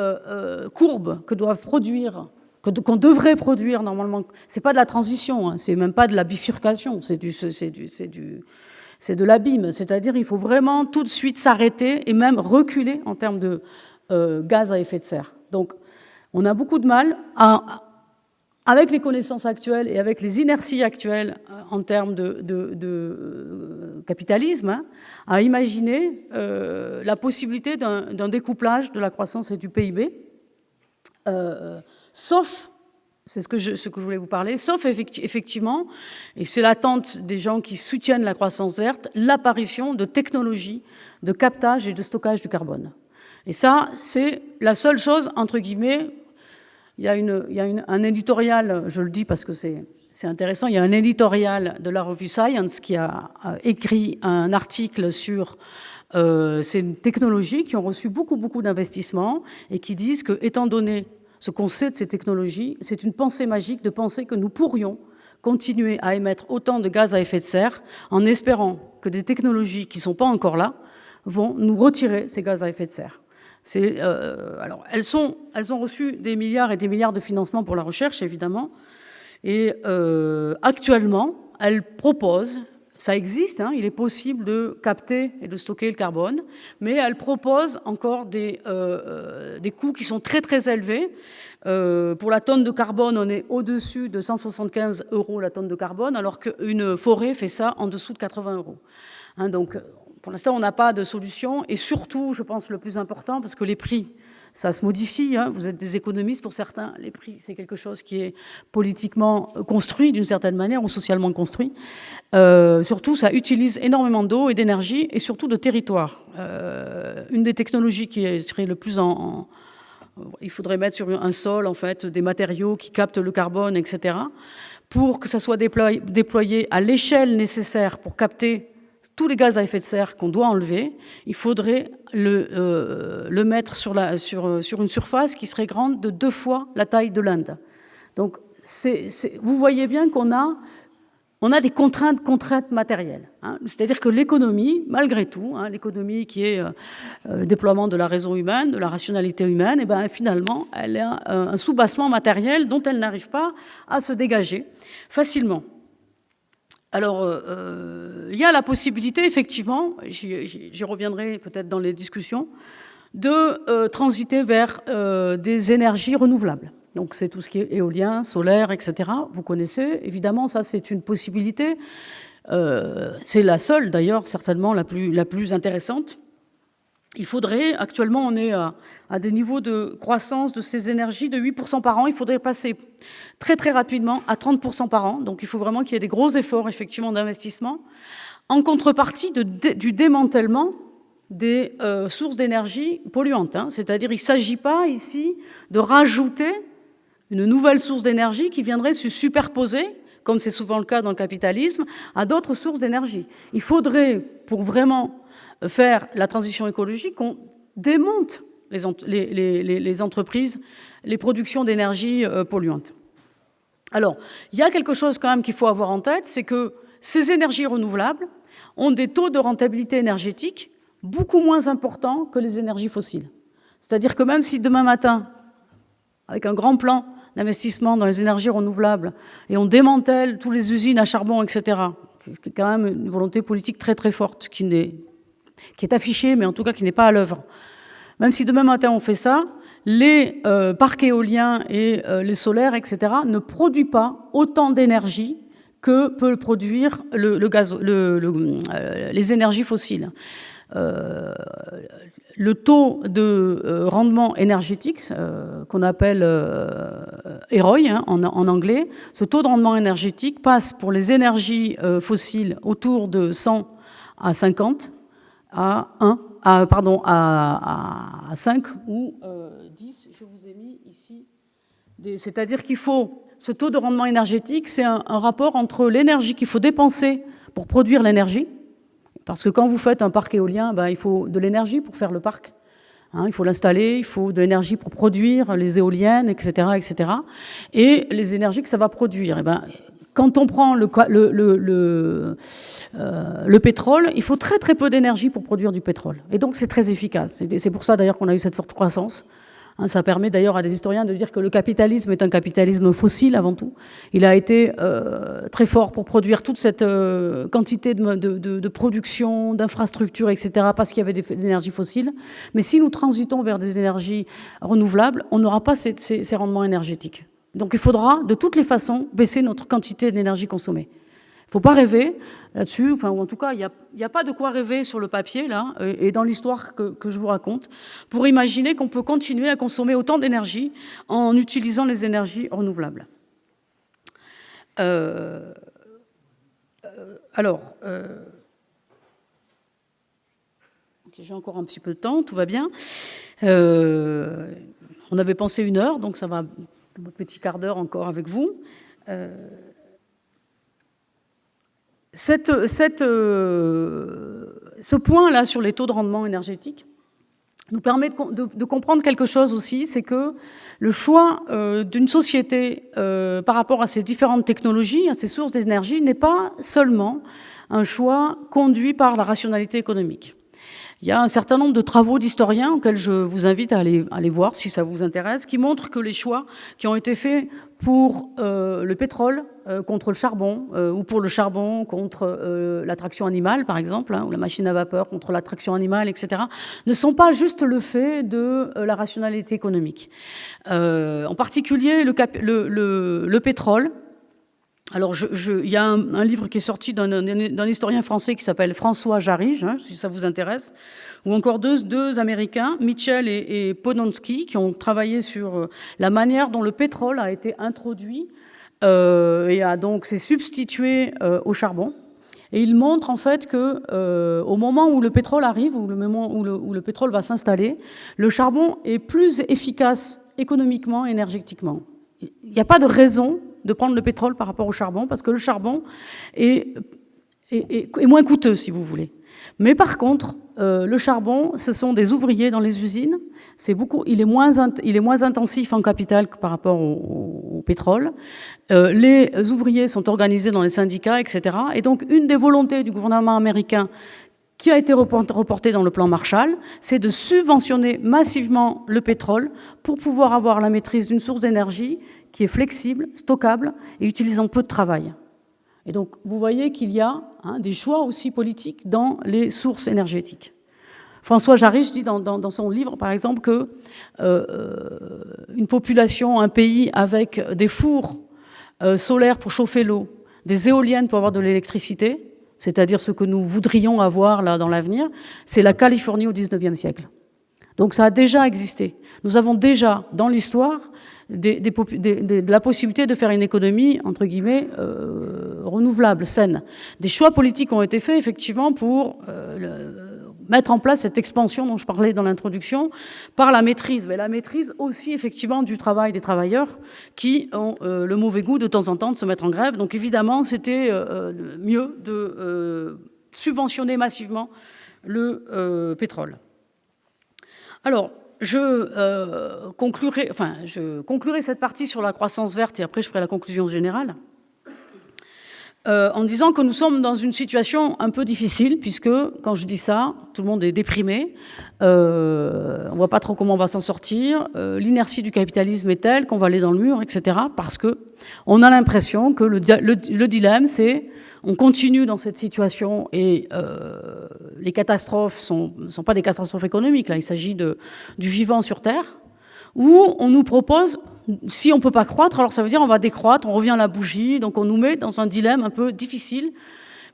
courbes que doivent produire, qu'on devrait produire normalement. C'est pas de la transition, c'est même pas de la bifurcation, c'est de l'abîme. C'est-à-dire il faut vraiment tout de suite s'arrêter et même reculer en termes de gaz à effet de serre. Donc on a beaucoup de mal avec les connaissances actuelles et avec les inerties actuelles en termes de capitalisme, à imaginer la possibilité d'un découplage de la croissance et du PIB, sauf, c'est ce que je voulais vous parler, sauf effectivement, et c'est l'attente des gens qui soutiennent la croissance verte, l'apparition de technologies de captage et de stockage du carbone. Et ça, c'est la seule chose, entre guillemets. Il y a un éditorial, je le dis parce que c'est intéressant, il y a un éditorial de la revue Science qui a écrit un article sur ces technologies qui ont reçu beaucoup d'investissements et qui disent que, étant donné ce qu'on sait de ces technologies, c'est une pensée magique de penser que nous pourrions continuer à émettre autant de gaz à effet de serre en espérant que des technologies qui ne sont pas encore là vont nous retirer ces gaz à effet de serre. Alors, elles ont reçu des milliards et des milliards de financements pour la recherche, évidemment, et actuellement, elles proposent, ça existe, il est possible de capter et de stocker le carbone, mais elles proposent encore des coûts qui sont très élevés. Pour la tonne de carbone, on est au-dessus de 175 € la tonne de carbone, alors qu'une forêt fait ça en dessous de 80 €. Donc, pour l'instant, on n'a pas de solution. Et surtout, je pense, le plus important, parce que les prix, ça se modifie. Vous êtes des économistes pour certains. Les prix, c'est quelque chose qui est politiquement construit d'une certaine manière ou socialement construit. Surtout, ça utilise énormément d'eau et d'énergie et surtout de territoire. Une des technologies qui serait le plus il faudrait mettre sur un sol, en fait, des matériaux qui captent le carbone, etc. Pour que ça soit déployé à l'échelle nécessaire pour capter tous les gaz à effet de serre qu'on doit enlever, il faudrait le mettre sur une surface qui serait grande de 2 fois la taille de l'Inde. Donc, vous voyez bien qu'on a des contraintes matérielles. C'est-à-dire que l'économie, malgré tout, l'économie qui est le déploiement de la raison humaine, de la rationalité humaine, et ben, finalement, elle a un soubassement matériel dont elle n'arrive pas à se dégager facilement. Alors, il y a la possibilité, effectivement, j'y reviendrai peut-être dans les discussions, de transiter vers des énergies renouvelables. Donc, c'est tout ce qui est éolien, solaire, etc. Vous connaissez, évidemment, ça, c'est une possibilité. C'est la seule, d'ailleurs, certainement la plus intéressante. Il faudrait, actuellement, on est à des niveaux de croissance de ces énergies de 8% par an. Il faudrait passer très rapidement à 30% par an. Donc, il faut vraiment qu'il y ait des gros efforts, effectivement, d'investissement, en contrepartie du démantèlement des sources d'énergie polluantes. C'est-à-dire, il ne s'agit pas, ici, de rajouter une nouvelle source d'énergie qui viendrait se superposer, comme c'est souvent le cas dans le capitalisme, à d'autres sources d'énergie. Il faudrait, pour vraiment faire la transition écologique, qu'on démonte les entreprises, les productions d'énergie polluantes. Alors, il y a quelque chose quand même qu'il faut avoir en tête, c'est que ces énergies renouvelables ont des taux de rentabilité énergétique beaucoup moins importants que les énergies fossiles. C'est-à-dire que même si demain matin, avec un grand plan d'investissement dans les énergies renouvelables, et on démantèle toutes les usines à charbon, etc., qui est quand même une volonté politique très forte, qui est affichée, mais en tout cas qui n'est pas à l'œuvre. Même si demain matin on fait ça, les parcs éoliens et les solaires, etc., ne produisent pas autant d'énergie que peut produire les énergies fossiles. le taux de rendement énergétique, qu'on appelle ROI en anglais, ce taux de rendement énergétique passe pour les énergies fossiles autour de 100 à 50 à 5 ou 10. Je vous ai mis ici. C'est-à-dire qu'il faut, ce taux de rendement énergétique, c'est un rapport entre l'énergie qu'il faut dépenser pour produire l'énergie. Parce que quand vous faites un parc éolien, il faut de l'énergie pour faire le parc. Il faut l'installer, il faut de l'énergie pour produire les éoliennes, etc., etc. Et les énergies que ça va produire. Quand on prend le pétrole, il faut très très peu d'énergie pour produire du pétrole. Et donc c'est très efficace. C'est pour ça d'ailleurs qu'on a eu cette forte croissance. Ça permet d'ailleurs à des historiens de dire que le capitalisme est un capitalisme fossile avant tout. Il a été très fort pour produire toute cette quantité de production, d'infrastructures, etc., parce qu'il y avait des énergies fossiles. Mais si nous transitons vers des énergies renouvelables, on n'aura pas ces rendements énergétiques. Donc il faudra de toutes les façons baisser notre quantité d'énergie consommée. Il ne faut pas rêver là-dessus, ou en tout cas, il n'y a pas de quoi rêver sur le papier, là, et dans l'histoire que je vous raconte, pour imaginer qu'on peut continuer à consommer autant d'énergie en utilisant les énergies renouvelables. J'ai encore un petit peu de temps, tout va bien. On avait pensé 1 heure, donc ça va, un petit quart d'heure encore avec vous. Ce point-là sur les taux de rendement énergétique nous permet de comprendre quelque chose aussi, c'est que le choix d'une société par rapport à ces différentes technologies, à ces sources d'énergie, n'est pas seulement un choix conduit par la rationalité économique. Il y a un certain nombre de travaux d'historiens auxquels je vous invite à aller voir si ça vous intéresse, qui montrent que les choix qui ont été faits pour le pétrole contre le charbon, ou pour le charbon contre la traction animale, par exemple, ou la machine à vapeur contre la traction animale, etc., ne sont pas juste le fait de la rationalité économique. En particulier, le pétrole. Alors, il y a un livre qui est sorti d'un historien français qui s'appelle François Jarige, si ça vous intéresse, ou encore deux Américains, Mitchell et Podonsky, qui ont travaillé sur la manière dont le pétrole a été introduit et donc s'est substitué au charbon. Et ils montrent en fait que au moment où le pétrole arrive, ou le moment où le pétrole va s'installer, le charbon est plus efficace économiquement, énergétiquement. Il n'y a pas de raison de prendre le pétrole par rapport au charbon, parce que le charbon est moins coûteux, si vous voulez. Mais par contre, le charbon, ce sont des ouvriers dans les usines. Il est moins intensif en capital que par rapport au pétrole. Les ouvriers sont organisés dans les syndicats, etc. Et donc, une des volontés du gouvernement américain qui a été reporté dans le plan Marshall, c'est de subventionner massivement le pétrole pour pouvoir avoir la maîtrise d'une source d'énergie qui est flexible, stockable et utilisant peu de travail. Et donc, vous voyez qu'il y a des choix aussi politiques dans les sources énergétiques. François Jarige dit dans son livre, par exemple, que une population, un pays avec des fours solaires pour chauffer l'eau, des éoliennes pour avoir de l'électricité, c'est-à-dire ce que nous voudrions avoir là dans l'avenir, c'est la Californie au XIXe siècle. Donc ça a déjà existé. Nous avons déjà, dans l'histoire, de la possibilité de faire une économie, entre guillemets, renouvelable, saine. Des choix politiques ont été faits, effectivement, pour mettre en place cette expansion dont je parlais dans l'introduction, par la maîtrise. Mais la maîtrise aussi, effectivement, du travail des travailleurs qui ont le mauvais goût, de temps en temps, de se mettre en grève. Donc, évidemment, c'était mieux de subventionner massivement le pétrole. Alors, je conclurai cette partie sur la croissance verte et après je ferai la conclusion générale en disant que nous sommes dans une situation un peu difficile puisque, quand je dis ça, tout le monde est déprimé, on ne voit pas trop comment on va s'en sortir, l'inertie du capitalisme est telle qu'on va aller dans le mur, etc. Parce qu'on a l'impression que le dilemme, c'est on continue dans cette situation et les catastrophes sont pas des catastrophes économiques, là, il s'agit du vivant sur Terre, ou on nous propose, si on ne peut pas croître, alors ça veut dire on va décroître, on revient à la bougie, donc on nous met dans un dilemme un peu difficile,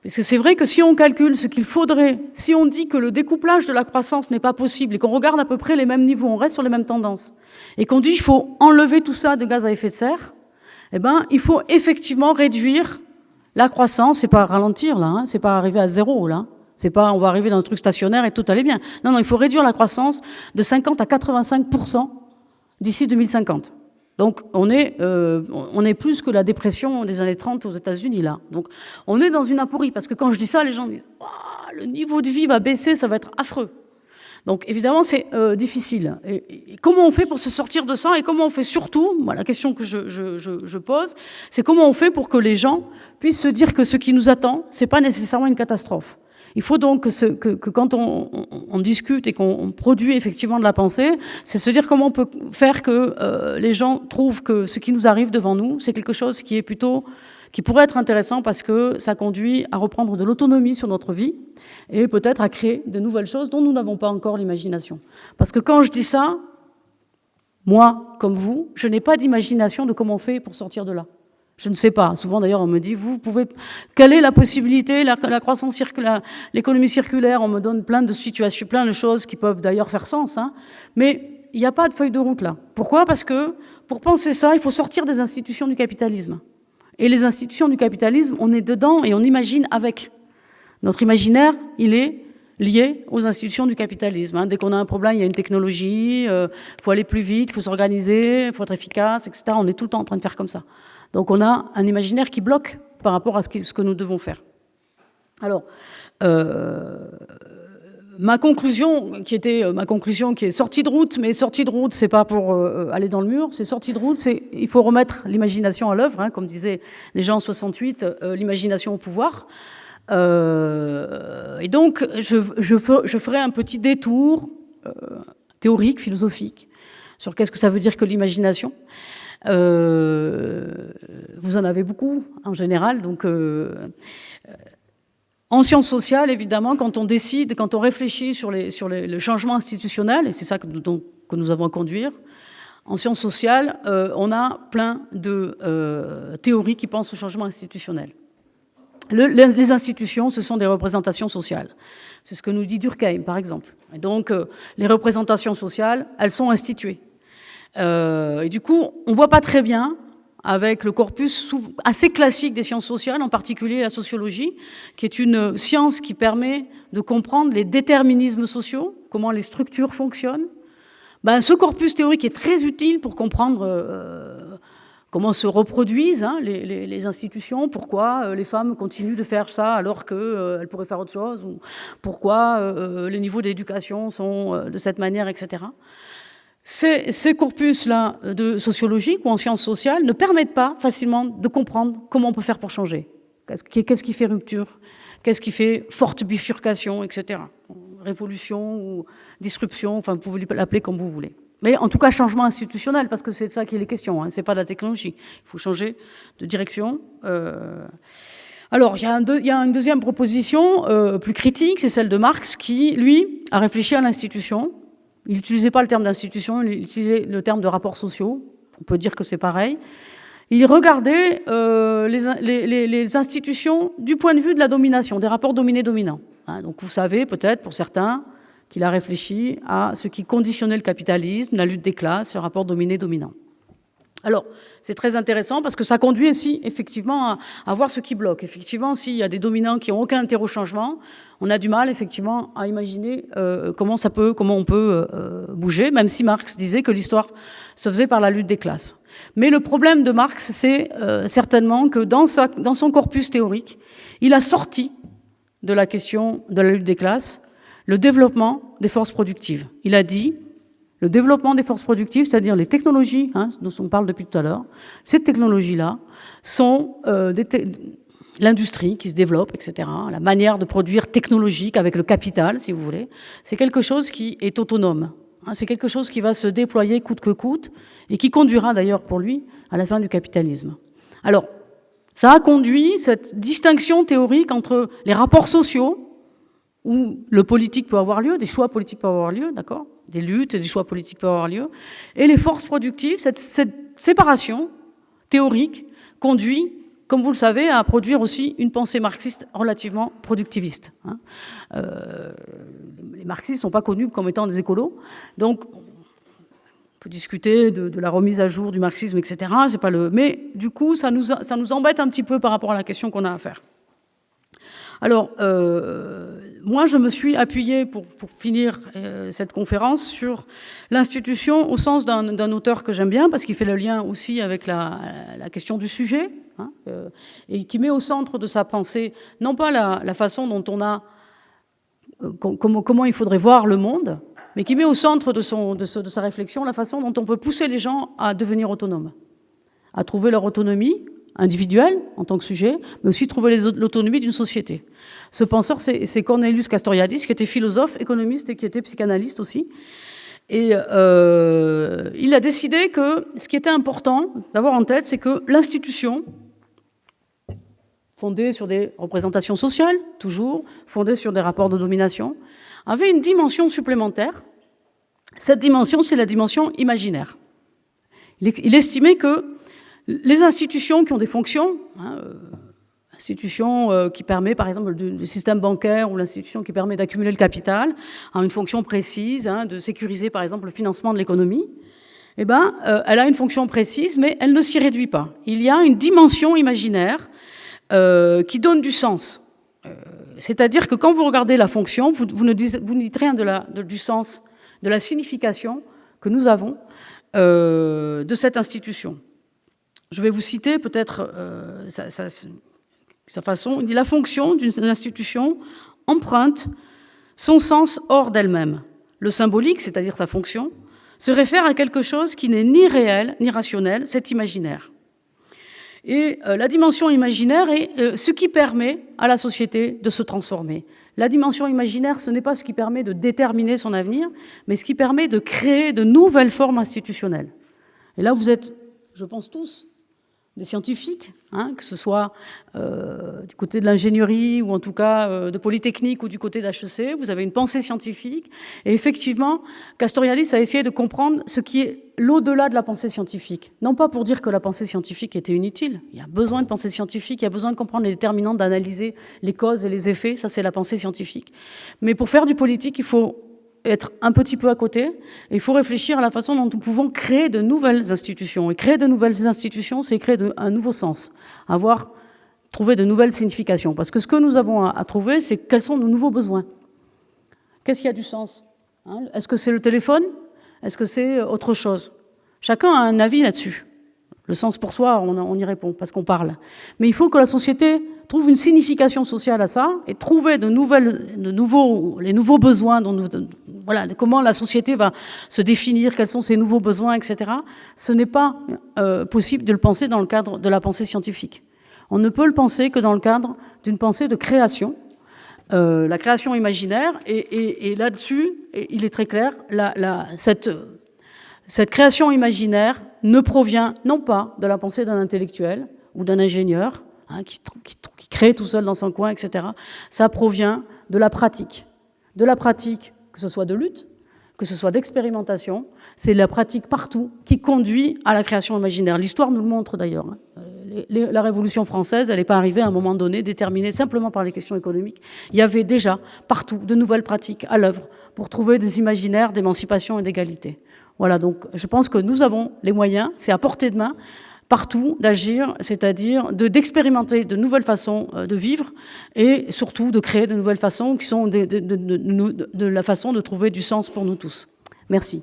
Parce que c'est vrai que si on calcule ce qu'il faudrait, si on dit que le découplage de la croissance n'est pas possible et qu'on regarde à peu près les mêmes niveaux, on reste sur les mêmes tendances, et qu'on dit qu'il faut enlever tout ça de gaz à effet de serre, eh ben, il faut effectivement réduire la croissance. C'est pas ralentir, là, hein, c'est pas arriver à zéro, là. C'est pas on va arriver dans un truc stationnaire et tout allait bien. Non, non, il faut réduire la croissance de 50 à 85% d'ici 2050. Donc, on est plus que la dépression des années 30 aux États-Unis, là. Donc, on est dans une aporie, parce que quand je dis ça, les gens disent oh, le niveau de vie va baisser, ça va être affreux. Donc, évidemment, c'est difficile. Et comment on fait pour se sortir de ça? Et comment on fait surtout, moi, la question que je pose, c'est comment on fait pour que les gens puissent se dire que ce qui nous attend, c'est pas nécessairement une catastrophe. Il faut donc que quand on discute et qu'on produit effectivement de la pensée, c'est se dire comment on peut faire que les gens trouvent que ce qui nous arrive devant nous, c'est quelque chose qui est plutôt, qui pourrait être intéressant parce que ça conduit à reprendre de l'autonomie sur notre vie et peut-être à créer de nouvelles choses dont nous n'avons pas encore l'imagination. Parce que quand je dis ça, moi, comme vous, je n'ai pas d'imagination de comment on fait pour sortir de là. Je ne sais pas. Souvent, d'ailleurs, on me dit, vous pouvez... Quelle est la possibilité, la croissance circulaire, l'économie circulaire? On me donne plein de situations, plein de choses qui peuvent d'ailleurs faire sens. Hein. Mais il n'y a pas de feuille de route là. Pourquoi? Parce que pour penser ça, il faut sortir des institutions du capitalisme. Et les institutions du capitalisme, on est dedans et on imagine avec. Notre imaginaire, il est lié aux institutions du capitalisme. Hein. Dès qu'on a un problème, il y a une technologie, faut aller plus vite, faut s'organiser, faut être efficace, etc. On est tout le temps en train de faire comme ça. Donc on a un imaginaire qui bloque par rapport à ce que nous devons faire. Alors, ma conclusion qui est sortie de route, mais sortie de route, c'est pas pour aller dans le mur, c'est sortie de route, c'est il faut remettre l'imagination à l'œuvre, hein, comme disaient les gens en 68, l'imagination au pouvoir. Et donc, je ferai un petit détour théorique, philosophique, sur qu'est-ce que ça veut dire que l'imagination. Vous en avez beaucoup en général, donc en sciences sociales, évidemment, quand on décide, quand on réfléchit sur le changement institutionnel, et c'est ça que nous avons à conduire, en sciences sociales, on a plein de théories qui pensent au changement institutionnel. Les institutions, ce sont des représentations sociales. C'est ce que nous dit Durkheim, par exemple. Et donc, les représentations sociales, elles sont instituées. Et du coup, on ne voit pas très bien, avec le corpus assez classique des sciences sociales, en particulier la sociologie, qui est une science qui permet de comprendre les déterminismes sociaux, comment les structures fonctionnent. Ben, ce corpus théorique est très utile pour comprendre comment se reproduisent les institutions, pourquoi les femmes continuent de faire ça alors qu'elles pourraient faire autre chose, ou pourquoi les niveaux d'éducation sont de cette manière, etc. Ces corpus-là de sociologie ou en sciences sociales ne permettent pas facilement de comprendre comment on peut faire pour changer. Qu'est-ce qui fait rupture? Qu'est-ce qui fait forte bifurcation, etc. Révolution ou disruption, enfin vous pouvez l'appeler comme vous voulez. Mais en tout cas, changement institutionnel, parce que c'est de ça qu'il est question, hein, c'est pas de la technologie. Il faut changer de direction. Alors, il y a une deuxième proposition plus critique, c'est celle de Marx, qui, lui, a réfléchi à l'institution. Il n'utilisait pas le terme d'institution, il utilisait le terme de rapports sociaux. On peut dire que c'est pareil. Il regardait les institutions du point de vue de la domination, des rapports dominé-dominant. Hein, donc vous savez peut-être, pour certains, qu'il a réfléchi à ce qui conditionnait le capitalisme, la lutte des classes, le rapport dominé-dominant. Alors, c'est très intéressant parce que ça conduit aussi, effectivement, à voir ce qui bloque. Effectivement, s'il y a des dominants qui n'ont aucun intérêt au changement, on a du mal, effectivement, à imaginer comment on peut bouger, même si Marx disait que l'histoire se faisait par la lutte des classes. Mais le problème de Marx, c'est certainement que dans son corpus théorique, il a sorti de la question de la lutte des classes le développement des forces productives. Il a dit... Le développement des forces productives, c'est-à-dire les technologies, dont on parle depuis tout à l'heure, ces technologies-là sont l'industrie qui se développe, etc., la manière de produire technologique avec le capital, si vous voulez, c'est quelque chose qui est autonome. C'est quelque chose qui va se déployer coûte que coûte et qui conduira d'ailleurs pour lui à la fin du capitalisme. Alors, ça a conduit cette distinction théorique entre les rapports sociaux, où le politique peut avoir lieu, des choix politiques peuvent avoir lieu, d'accord ? Des luttes et des choix politiques peuvent avoir lieu. Et les forces productives, cette séparation théorique conduit comme vous le savez, à produire aussi une pensée marxiste relativement productiviste. Les marxistes ne sont pas connus comme étant des écolos, donc on peut discuter de la remise à jour du marxisme, etc. Mais du coup, ça nous embête un petit peu par rapport à la question qu'on a à faire. Alors, moi, je me suis appuyée, pour finir cette conférence, sur l'institution au sens d'un auteur que j'aime bien, parce qu'il fait le lien aussi avec la question du sujet, et qui met au centre de sa pensée, non pas la façon dont on a, comment il faudrait voir le monde, mais qui met au centre de sa réflexion la façon dont on peut pousser les gens à devenir autonomes, à trouver leur autonomie individuelle en tant que sujet, mais aussi trouver l'autonomie d'une société. Ce penseur, c'est Cornelius Castoriadis, qui était philosophe, économiste et qui était psychanalyste aussi. Et il a décidé que ce qui était important d'avoir en tête, c'est que l'institution, fondée sur des représentations sociales, toujours, fondée sur des rapports de domination, avait une dimension supplémentaire. Cette dimension, c'est la dimension imaginaire. Il estimait que les institutions qui ont des fonctions, l'institution qui permet, par exemple, du système bancaire ou l'institution qui permet d'accumuler le capital, a une fonction précise, de sécuriser, par exemple, le financement de l'économie, elle a une fonction précise, mais elle ne s'y réduit pas. Il y a une dimension imaginaire qui donne du sens. C'est-à-dire que quand vous regardez la fonction, vous ne dites rien du sens, de la signification que nous avons de cette institution. Je vais vous citer peut-être sa façon. Il dit: la fonction d'une institution emprunte son sens hors d'elle-même. Le symbolique, c'est-à-dire sa fonction, se réfère à quelque chose qui n'est ni réel ni rationnel, c'est imaginaire. Et la dimension imaginaire est ce qui permet à la société de se transformer. La dimension imaginaire, ce n'est pas ce qui permet de déterminer son avenir, mais ce qui permet de créer de nouvelles formes institutionnelles. Et là, vous êtes, je pense tous, des scientifiques, que ce soit du côté de l'ingénierie ou en tout cas de Polytechnique ou du côté d'HEC, vous avez une pensée scientifique. Et effectivement, Castoriadis a essayé de comprendre ce qui est l'au-delà de la pensée scientifique. Non pas pour dire que la pensée scientifique était inutile. Il y a besoin de pensée scientifique, il y a besoin de comprendre les déterminants, d'analyser les causes et les effets. Ça, c'est la pensée scientifique. Mais pour faire du politique, il faut être un petit peu à côté, et il faut réfléchir à la façon dont nous pouvons créer de nouvelles institutions. Et créer de nouvelles institutions, c'est créer un nouveau sens, trouver de nouvelles significations. Parce que ce que nous avons à trouver, c'est quels sont nos nouveaux besoins. Qu'est-ce qui a du sens ? Est-ce que c'est le téléphone ? Est-ce que c'est autre chose ? Chacun a un avis là-dessus. Le sens pour soi, on y répond, parce qu'on parle. Mais il faut que la société trouve une signification sociale à ça et trouver les nouveaux besoins, comment la société va se définir, quels sont ses nouveaux besoins, etc. Ce n'est pas possible de le penser dans le cadre de la pensée scientifique. On ne peut le penser que dans le cadre d'une pensée de création, la création imaginaire, et là-dessus, il est très clair, cette création imaginaire ne provient non pas de la pensée d'un intellectuel ou d'un ingénieur qui crée tout seul dans son coin, etc. Ça provient de la pratique. De la pratique, que ce soit de lutte, que ce soit d'expérimentation, c'est la pratique partout qui conduit à la création imaginaire. L'histoire nous le montre d'ailleurs. La Révolution française, elle n'est pas arrivée à un moment donné déterminée simplement par les questions économiques. Il y avait déjà partout de nouvelles pratiques à l'œuvre pour trouver des imaginaires d'émancipation et d'égalité. Voilà, donc je pense que nous avons les moyens, c'est à portée de main, partout, d'agir, c'est-à-dire d'expérimenter de nouvelles façons de vivre et surtout de créer de nouvelles façons qui sont de la façon de trouver du sens pour nous tous. Merci.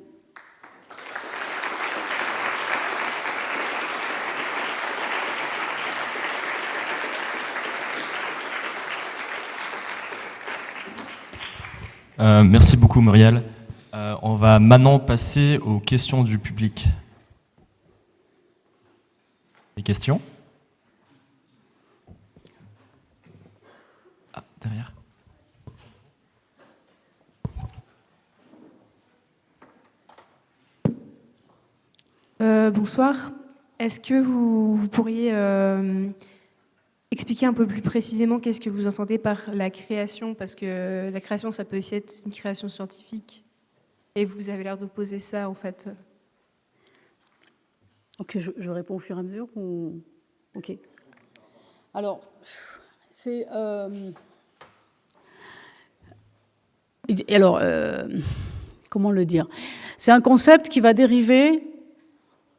Merci beaucoup, Muriel. On va maintenant passer aux questions du public. Des questions ? Ah, derrière. Bonsoir. Est-ce que vous pourriez expliquer un peu plus précisément qu'est-ce que vous entendez par la création ? Parce que la création, ça peut aussi être une création scientifique. Et vous avez l'air d'opposer ça, en fait. Ok, je réponds au fur et à mesure ou... Ok. Alors, c'est... comment le dire? C'est un concept qui va dériver,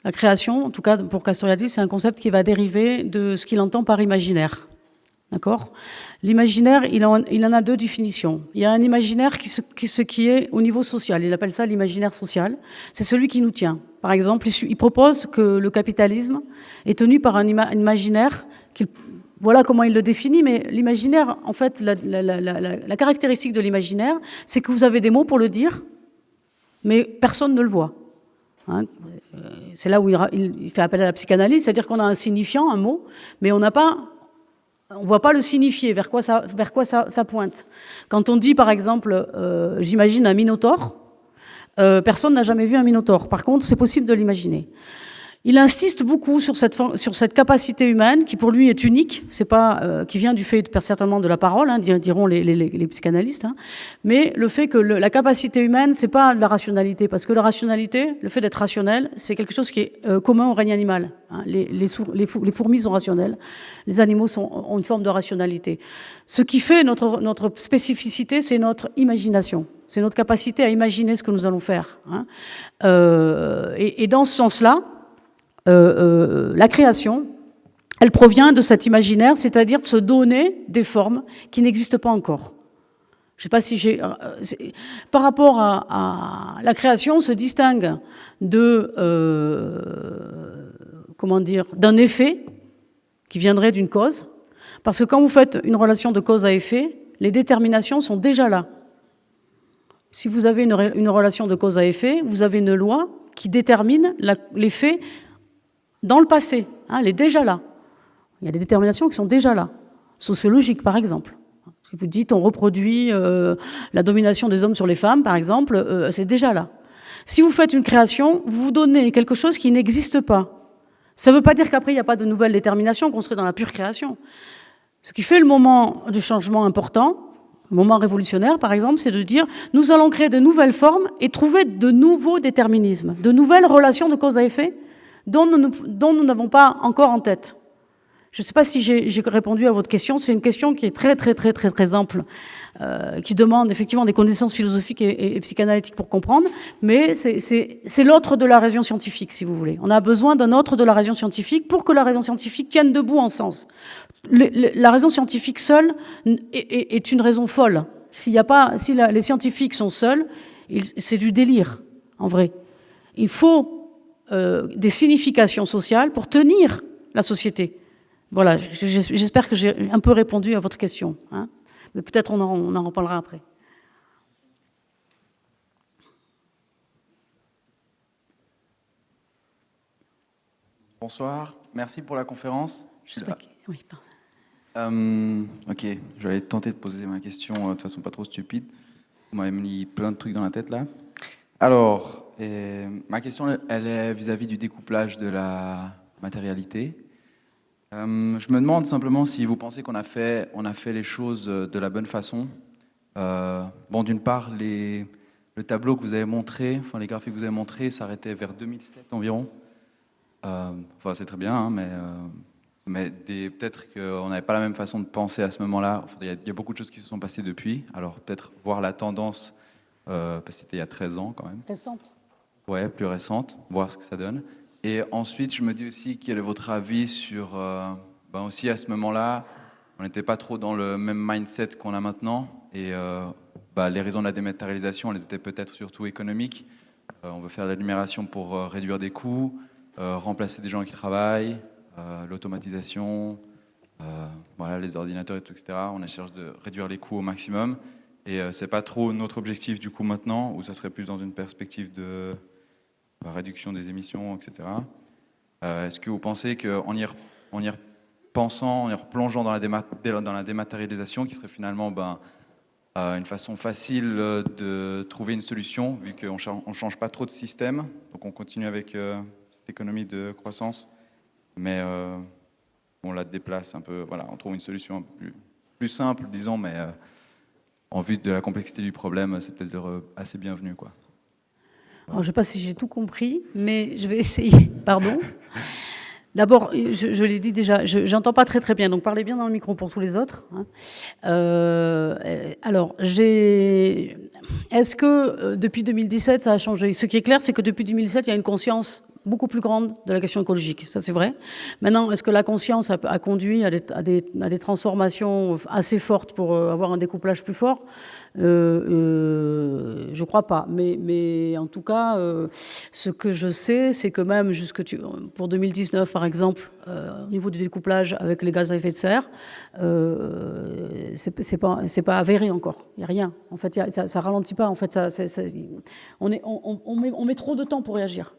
la création, en tout cas pour Castoriadis, c'est un concept qui va dériver de ce qu'il entend par imaginaire. D'accord? L'imaginaire, il en a deux définitions. Il y a un imaginaire qui est au niveau social. Il appelle ça l'imaginaire social. C'est celui qui nous tient. Par exemple, il propose que le capitalisme est tenu par un imaginaire voilà comment il le définit, mais l'imaginaire, en fait, la caractéristique de l'imaginaire, c'est que vous avez des mots pour le dire, mais personne ne le voit. Hein, c'est là où il fait appel à la psychanalyse, c'est-à-dire qu'on a un signifiant, un mot, mais on ne voit pas le signifier, vers quoi ça pointe. Quand on dit, par exemple, j'imagine un minotaure, personne n'a jamais vu un minotaure. Par contre, c'est possible de l'imaginer. Il insiste beaucoup sur cette capacité humaine qui, pour lui, est unique. C'est pas qui vient du fait certainement de la parole, hein, diront les psychanalystes. Hein. Mais le fait que la capacité humaine, c'est pas la rationalité, parce que la rationalité, le fait d'être rationnel, c'est quelque chose qui est commun au règne animal. Hein. Les fourmis sont rationnelles, les animaux ont une forme de rationalité. Ce qui fait notre spécificité, c'est notre imagination, c'est notre capacité à imaginer ce que nous allons faire. Hein. Et dans ce sens-là. La création, elle provient de cet imaginaire, c'est-à-dire de se donner des formes qui n'existent pas encore. Je ne sais pas si j'ai... Par rapport à la création, se distingue d'un effet qui viendrait d'une cause, parce que quand vous faites une relation de cause à effet, les déterminations sont déjà là. Si vous avez une relation de cause à effet, vous avez une loi qui détermine l'effet dans le passé, hein, elle est déjà là. Il y a des déterminations qui sont déjà là. Sociologiques, par exemple. Si vous dites on reproduit la domination des hommes sur les femmes, par exemple, c'est déjà là. Si vous faites une création, vous vous donnez quelque chose qui n'existe pas. Ça ne veut pas dire qu'après, il n'y a pas de nouvelles déterminations construites dans la pure création. Ce qui fait le moment du changement important, le moment révolutionnaire, par exemple, c'est de dire nous allons créer de nouvelles formes et trouver de nouveaux déterminismes, de nouvelles relations de cause à effet, dont nous n'avons pas encore en tête. Je ne sais pas si j'ai répondu à votre question. C'est une question qui est très, très, très, très, très ample, qui demande effectivement des connaissances philosophiques et psychanalytiques pour comprendre, mais c'est l'autre de la raison scientifique, si vous voulez. On a besoin d'un autre de la raison scientifique pour que la raison scientifique tienne debout en sens. La raison scientifique seule est une raison folle. Si les scientifiques sont seuls, c'est du délire, en vrai. Il faut des significations sociales pour tenir la société. Voilà, j'espère que j'ai un peu répondu à votre question. Hein, mais peut-être on en reparlera après. Bonsoir, merci pour la conférence. Oui, pardon. Ok, je vais tenter de poser ma question de façon pas trop stupide. Vous m'avez mis plein de trucs dans la tête là. Alors, ma question, elle est vis-à-vis du découplage de la matérialité. Je me demande simplement si vous pensez qu'on a fait les choses de la bonne façon. Bon, d'une part, le tableau que vous avez montré, enfin les graphiques que vous avez montrés, s'arrêtaient vers 2007 environ. Enfin, c'est très bien, hein, mais peut-être qu'on n'avait pas la même façon de penser à ce moment-là. Enfin, il y a beaucoup de choses qui se sont passées depuis. Alors peut-être voir la tendance, parce que c'était il y a 13 ans quand même. Récente. Ouais, plus récente, voir ce que ça donne. Et ensuite, je me dis aussi, quel est votre avis sur... aussi à ce moment-là, on n'était pas trop dans le même mindset qu'on a maintenant. Et les raisons de la dématérialisation, elles étaient peut-être surtout économiques. On veut faire de la numération pour réduire des coûts, remplacer des gens qui travaillent, l'automatisation, les ordinateurs et tout, etc. On cherche de réduire les coûts au maximum. Et c'est pas trop notre objectif du coup maintenant, où ça serait plus dans une perspective de réduction des émissions, etc. Est-ce que vous pensez qu'en y repensant, en y replongeant dans la dématérialisation, qui serait finalement une façon facile de trouver une solution, vu qu'on ne change pas trop de système, donc on continue avec cette économie de croissance, mais on la déplace un peu, voilà, on trouve une solution un peu plus simple, disons, mais en vue de la complexité du problème, c'est peut-être assez bienvenu, quoi. Alors, je ne sais pas si j'ai tout compris, mais je vais essayer. Pardon. D'abord, je l'ai dit déjà, j'entends pas très bien, donc parlez bien dans le micro pour tous les autres. Hein. Alors, est-ce que depuis 2017, ça a changé? Ce qui est clair, c'est que depuis 2017, il y a une conscience beaucoup plus grande de la question écologique, ça c'est vrai. Maintenant, est-ce que la conscience a conduit à des transformations assez fortes pour avoir un découplage plus fort? Je crois pas, mais en tout cas, ce que je sais, c'est que même pour 2019, par exemple, au niveau du découplage avec les gaz à effet de serre, c'est pas avéré encore. Il y a rien. En fait, ça ralentit pas. En fait, on met trop de temps pour réagir.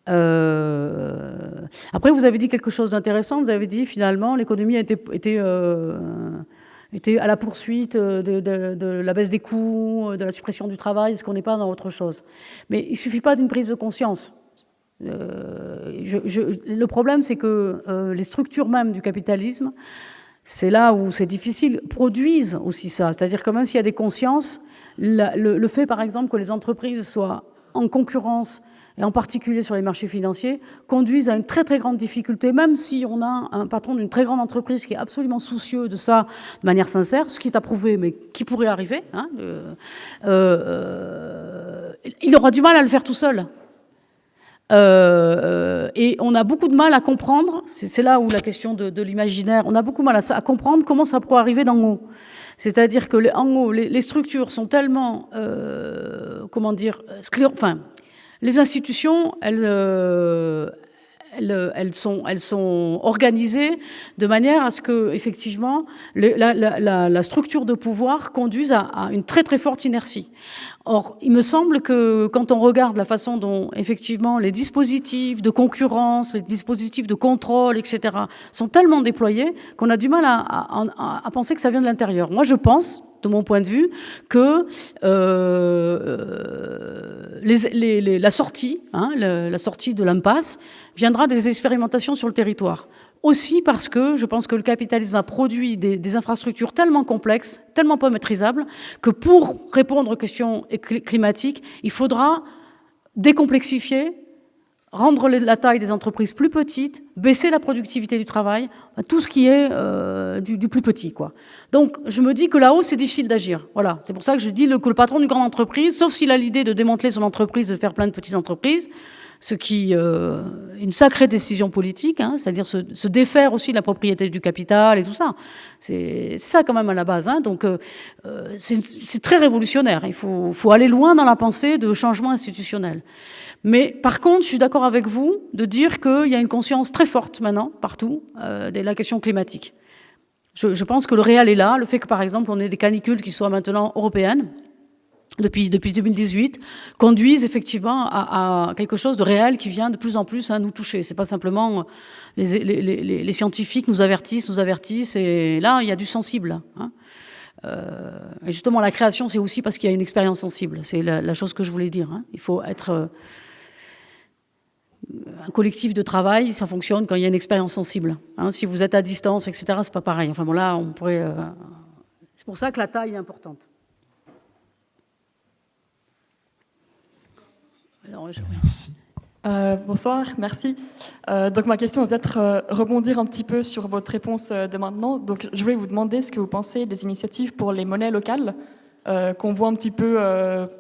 Après, vous avez dit quelque chose d'intéressant. Vous avez dit finalement l'économie était à la poursuite de la baisse des coûts, de la suppression du travail. Est-ce qu'on n'est pas dans autre chose? Mais il suffit pas d'une prise de conscience. Le problème, c'est que les structures même du capitalisme, c'est là où c'est difficile, produisent aussi ça. C'est-à-dire que même s'il y a des consciences, le fait, par exemple, que les entreprises soient en concurrence, et en particulier sur les marchés financiers, conduisent à une très très grande difficulté, même si on a un patron d'une très grande entreprise qui est absolument soucieux de ça de manière sincère, ce qui est approuvé, mais qui pourrait arriver, hein, il aura du mal à le faire tout seul. Et on a beaucoup de mal à comprendre, c'est là où la question de l'imaginaire, on a beaucoup de mal à comprendre comment ça pourrait arriver d'en haut. C'est-à-dire que en haut, les structures sont tellement, les institutions, elles sont organisées de manière à ce que, effectivement, la structure de pouvoir conduise à une très très forte inertie. Or, il me semble que quand on regarde la façon dont, effectivement, les dispositifs de concurrence, les dispositifs de contrôle, etc., sont tellement déployés qu'on a du mal à penser que ça vient de l'intérieur. Moi, je pense, de mon point de vue, que la sortie de l'impasse viendra des expérimentations sur le territoire. Aussi parce que je pense que le capitalisme a produit des infrastructures tellement complexes, tellement pas maîtrisables, que pour répondre aux questions climatiques, il faudra décomplexifier, rendre la taille des entreprises plus petites, baisser la productivité du travail, tout ce qui est du plus petit, quoi. Donc, je me dis que là-haut, c'est difficile d'agir. Voilà. C'est pour ça que je dis que le patron d'une grande entreprise, sauf s'il a l'idée de démanteler son entreprise, de faire plein de petites entreprises, ce qui est une sacrée décision politique, hein, c'est-à-dire se défaire aussi de la propriété du capital et tout ça. C'est ça quand même à la base. Hein, donc c'est très révolutionnaire. Il faut aller loin dans la pensée de changement institutionnel. Mais par contre, je suis d'accord avec vous de dire qu'il y a une conscience très forte maintenant, partout, de la question climatique. Je pense que le réel est là. Le fait que, par exemple, on ait des canicules qui soient maintenant européennes, depuis 2018, conduisent effectivement à quelque chose de réel qui vient de plus en plus à nous toucher. C'est pas simplement les scientifiques nous avertissent, et là, il y a du sensible. Hein. Et justement, la création, c'est aussi parce qu'il y a une expérience sensible. C'est la chose que je voulais dire. Hein. Il faut être un collectif de travail, ça fonctionne quand il y a une expérience sensible. Hein. Si vous êtes à distance, etc., c'est pas pareil. Enfin bon, là, on pourrait. C'est pour ça que la taille est importante. Alors, Merci. Bonsoir, merci. Donc ma question va peut-être rebondir un petit peu sur votre réponse de maintenant. Donc je voulais vous demander ce que vous pensez des initiatives pour les monnaies locales qu'on voit un petit peu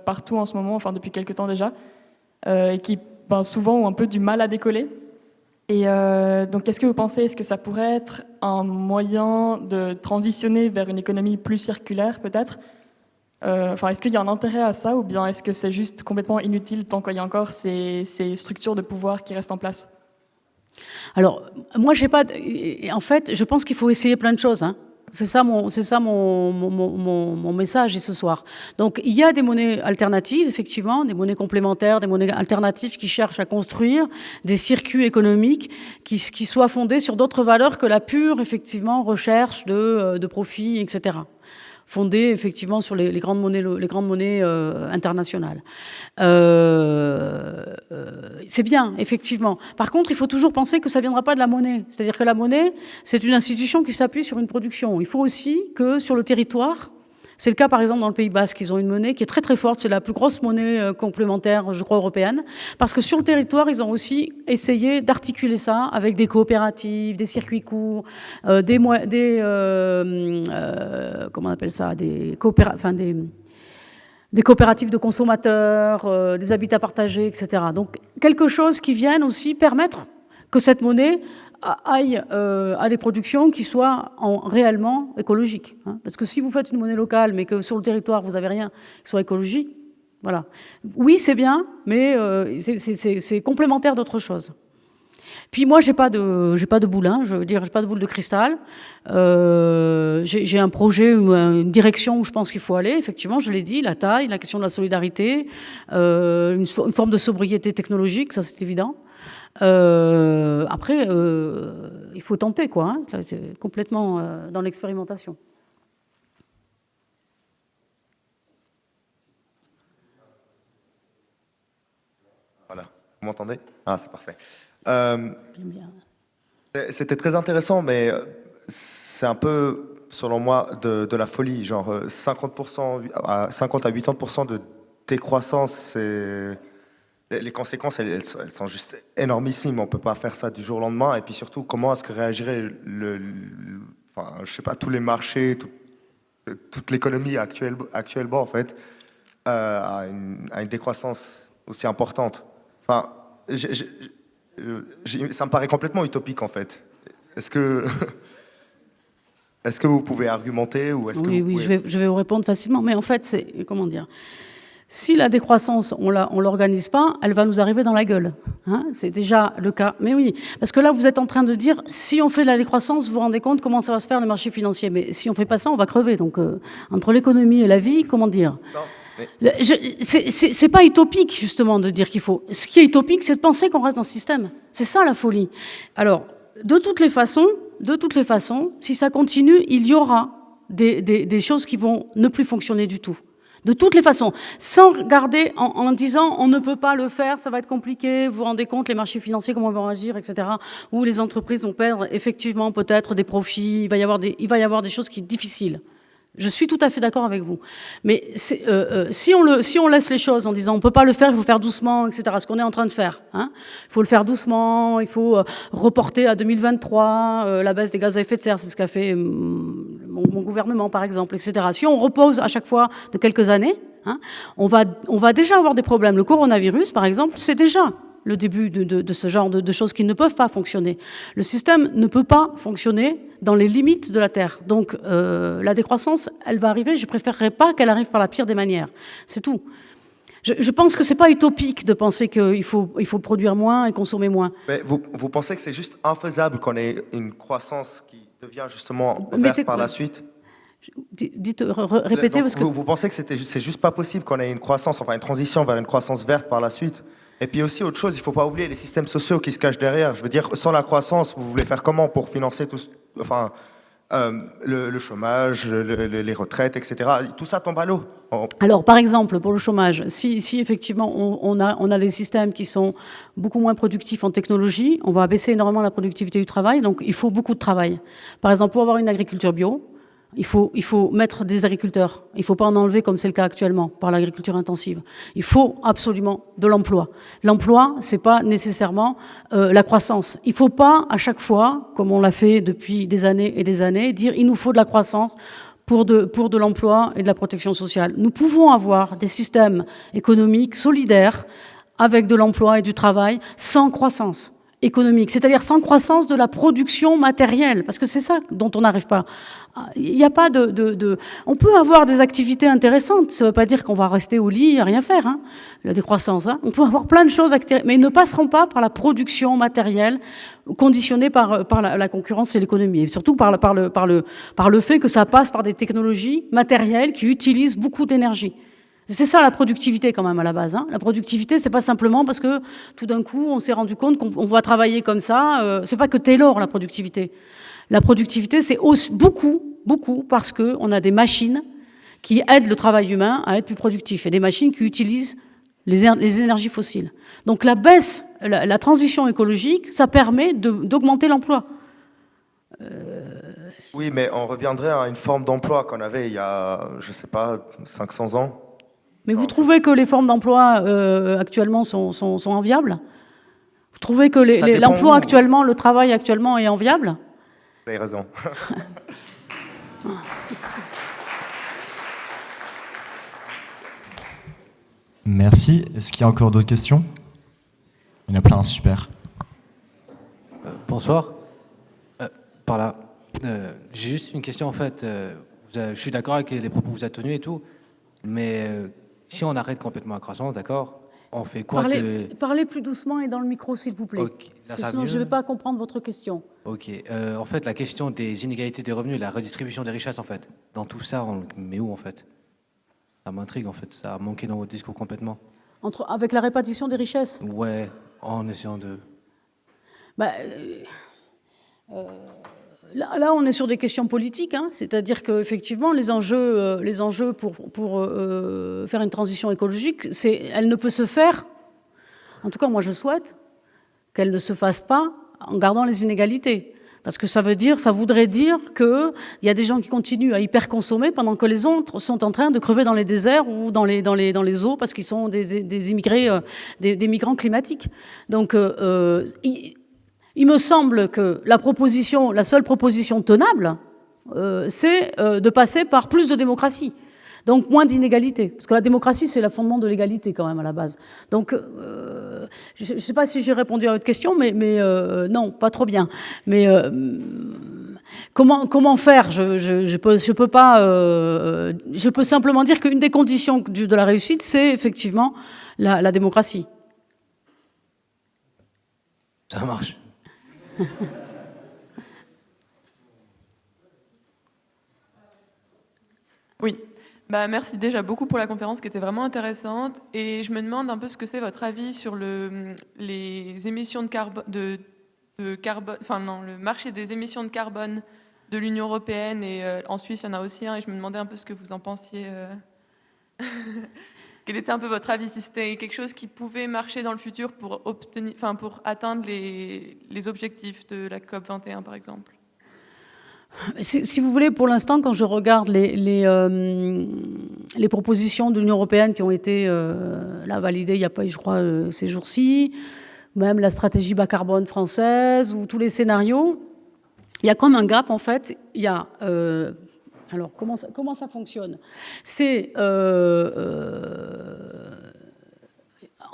partout en ce moment, enfin depuis quelques temps déjà, et qui souvent ont un peu du mal à décoller. Et donc qu'est-ce que vous pensez? Est-ce que ça pourrait être un moyen de transitionner vers une économie plus circulaire peut-être? Est-ce qu'il y a un intérêt à ça ou bien est-ce que c'est juste complètement inutile tant qu'il y a encore ces structures de pouvoir qui restent en place? Alors, moi, j'ai pas. En fait, je pense qu'il faut essayer plein de choses. Hein. C'est ça mon message ce soir. Donc, il y a des monnaies alternatives, effectivement, des monnaies complémentaires, des monnaies alternatives qui cherchent à construire des circuits économiques qui soient fondés sur d'autres valeurs que la pure, effectivement, recherche de profit, etc. Fondée effectivement sur les grandes monnaies internationales. C'est bien, effectivement. Par contre, il faut toujours penser que ça ne viendra pas de la monnaie. C'est-à-dire que la monnaie, c'est une institution qui s'appuie sur une production. Il faut aussi que sur le territoire, C'est le cas, par exemple, dans le Pays Basque. Ils ont une monnaie qui est très très forte. C'est la plus grosse monnaie complémentaire, je crois, européenne. Parce que sur le territoire, ils ont aussi essayé d'articuler ça avec des coopératives, des circuits courts, comment on appelle ça, des coopératives de consommateurs, des habitats partagés, etc. Donc, quelque chose qui vienne aussi permettre que cette monnaie aille à des productions qui soient réellement écologiques. Hein. Parce que si vous faites une monnaie locale, mais que sur le territoire, vous n'avez rien qui soit écologique, voilà. Oui, c'est bien, mais c'est complémentaire d'autre chose. Puis moi, j'ai pas de boule, hein, je veux dire, j'ai pas de boule de cristal. J'ai un projet ou une direction où je pense qu'il faut aller. Effectivement, je l'ai dit, la taille, la question de la solidarité, une forme de sobriété technologique, ça c'est évident. Après, il faut tenter, quoi. Hein, c'est complètement dans l'expérimentation. Voilà, vous m'entendez? Ah, c'est parfait. C'était très intéressant, mais c'est un peu, selon moi, de la folie. Genre 50% à 80% de décroissance, c'est... Les conséquences, elles sont juste énormissimes. On ne peut pas faire ça du jour au lendemain. Et puis surtout, comment est-ce que réagirait enfin, je sais pas, tous les marchés, toute l'économie actuellement, en fait, à une décroissance aussi importante. Enfin, ça me paraît complètement utopique, en fait. Est-ce que vous pouvez argumenter ou est-ce que Oui, je vais vous répondre facilement. Mais en fait, c'est... Comment dire ? Si la décroissance, on l'organise pas, elle va nous arriver dans la gueule. Hein, c'est déjà le cas. Mais oui, parce que là, vous êtes en train de dire, si on fait de la décroissance, vous vous rendez compte comment ça va se faire, le marché financier. Mais si on fait pas ça, on va crever. Donc, entre l'économie et la vie, comment dire ? C'est pas utopique, justement, de dire qu'il faut... Ce qui est utopique, c'est de penser qu'on reste dans ce système. C'est ça, la folie. Alors, de toutes les façons, si ça continue, il y aura des choses qui vont ne plus fonctionner du tout. De toutes les façons, sans regarder en disant on ne peut pas le faire, ça va être compliqué, vous vous rendez compte, les marchés financiers, comment ils vont agir, etc. Ou les entreprises vont perdre effectivement peut-être des profits, il va y avoir des choses qui sont difficiles. Je suis tout à fait d'accord avec vous. Mais si on laisse les choses en disant on peut pas le faire, il faut faire doucement, etc. Ce qu'on est en train de faire. Hein, il faut le faire doucement, il faut reporter à 2023 la baisse des gaz à effet de serre, c'est ce qu'a fait mon gouvernement par exemple, etc. Si on repose à chaque fois de quelques années, hein, on va déjà avoir des problèmes. Le coronavirus par exemple, c'est déjà le début de ce genre de choses qui ne peuvent pas fonctionner. Le système ne peut pas fonctionner dans les limites de la Terre. Donc la décroissance, elle va arriver, je préférerais pas qu'elle arrive par la pire des manières. C'est tout. Je pense que c'est pas utopique de penser qu'il faut produire moins et consommer moins. Mais vous pensez que c'est juste infaisable qu'on ait une croissance qui devient justement verte par la suite? Répétez, parce que... Vous pensez que c'est juste pas possible qu'on ait une croissance, enfin une transition vers une croissance verte par la suite? Et puis aussi, autre chose, il ne faut pas oublier les systèmes sociaux qui se cachent derrière. Je veux dire, sans la croissance, vous voulez faire comment pour financer tout, enfin, le chômage, les retraites, etc. Tout ça tombe à l'eau. Alors, par exemple, pour le chômage, si effectivement on a des systèmes qui sont beaucoup moins productifs en technologie, on va baisser énormément la productivité du travail, donc il faut beaucoup de travail. Par exemple, pour avoir une agriculture bio, il faut mettre des agriculteurs. Il ne faut pas en enlever comme c'est le cas actuellement par l'agriculture intensive. Il faut absolument de l'emploi. L'emploi, c'est pas nécessairement la croissance. Il ne faut pas à chaque fois, comme on l'a fait depuis des années et des années, dire il nous faut de la croissance pour de l'emploi et de la protection sociale. Nous pouvons avoir des systèmes économiques solidaires avec de l'emploi et du travail sans croissance économique, c'est-à-dire sans croissance de la production matérielle, parce que c'est ça dont on n'arrive pas. Il n'y a pas On peut avoir des activités intéressantes, ça ne veut pas dire qu'on va rester au lit à rien faire, hein, la décroissance. Hein. On peut avoir plein de choses, mais ils ne passeront pas par la production matérielle conditionnée par la concurrence et l'économie, et surtout par le fait que ça passe par des technologies matérielles qui utilisent beaucoup d'énergie. C'est ça la productivité quand même à la base. Hein. La productivité, c'est pas simplement parce que tout d'un coup on s'est rendu compte qu'on va travailler comme ça. C'est pas que Taylor la productivité. La productivité, c'est aussi beaucoup parce que on a des machines qui aident le travail humain à être plus productif et des machines qui utilisent les énergies fossiles. Donc la baisse, la transition écologique, ça permet d'augmenter l'emploi. Oui, mais on reviendrait à une forme d'emploi qu'on avait il y a, je sais pas, 500 ans. Mais vous trouvez que les formes d'emploi actuellement sont enviables? Vous trouvez que Ça dépend l'emploi où. actuellement, le travail actuellement est enviable? Vous avez raison. Merci. Est-ce qu'il y a encore d'autres questions? Il y en a plein, super. Bonsoir. Par là. J'ai juste une question en fait. Je suis d'accord avec les propos que vous avez tenus et tout, mais si on arrête complètement la croissance, d'accord, on fait quoi Parlez plus doucement et dans le micro, s'il vous plaît. Ok. Parce Là, que sinon, je ne vais pas comprendre votre question. Ok. En fait, la question des inégalités des revenus, la redistribution des richesses, en fait, dans tout ça, on le met où en fait? Ça m'intrigue en fait. Ça a manqué dans votre discours complètement. Avec la répartition des richesses? Ouais, en essayant de. Bah, là, on est sur des questions politiques, hein, c'est-à-dire qu'effectivement, les enjeux pour faire une transition écologique, elle ne peut se faire, en tout cas moi je souhaite, qu'elle ne se fasse pas en gardant les inégalités. Parce que ça voudrait dire qu'il y a des gens qui continuent à hyper-consommer pendant que les autres sont en train de crever dans les déserts ou dans les eaux parce qu'ils sont des immigrés, des migrants climatiques. Donc, il me semble que la seule proposition tenable, c'est de passer par plus de démocratie. Donc moins d'inégalité. Parce que la démocratie, c'est le fondement de l'égalité quand même à la base. Donc, je ne sais pas si j'ai répondu à votre question, mais non, pas trop bien. Mais comment faire? Je peux pas. Je peux simplement dire qu'une des conditions de la réussite, c'est effectivement la démocratie. Ça marche. Oui. Merci déjà beaucoup pour la conférence qui était vraiment intéressante. Et je me demande un peu ce que c'est votre avis sur les émissions de carbone, le marché des émissions de carbone de l'Union européenne. Et en Suisse, il y en a aussi un. Et je me demandais un peu ce que vous en pensiez. Quel était un peu votre avis, si c'était quelque chose qui pouvait marcher dans le futur pour atteindre les objectifs de la COP21, par exemple? Si vous voulez, pour l'instant, quand je regarde les propositions de l'Union européenne qui ont été validées, il n'y a pas eu, je crois, ces jours-ci, même la stratégie bas carbone française ou tous les scénarios, il y a comme un gap, en fait. Il y a... alors, comment ça fonctionne? C'est...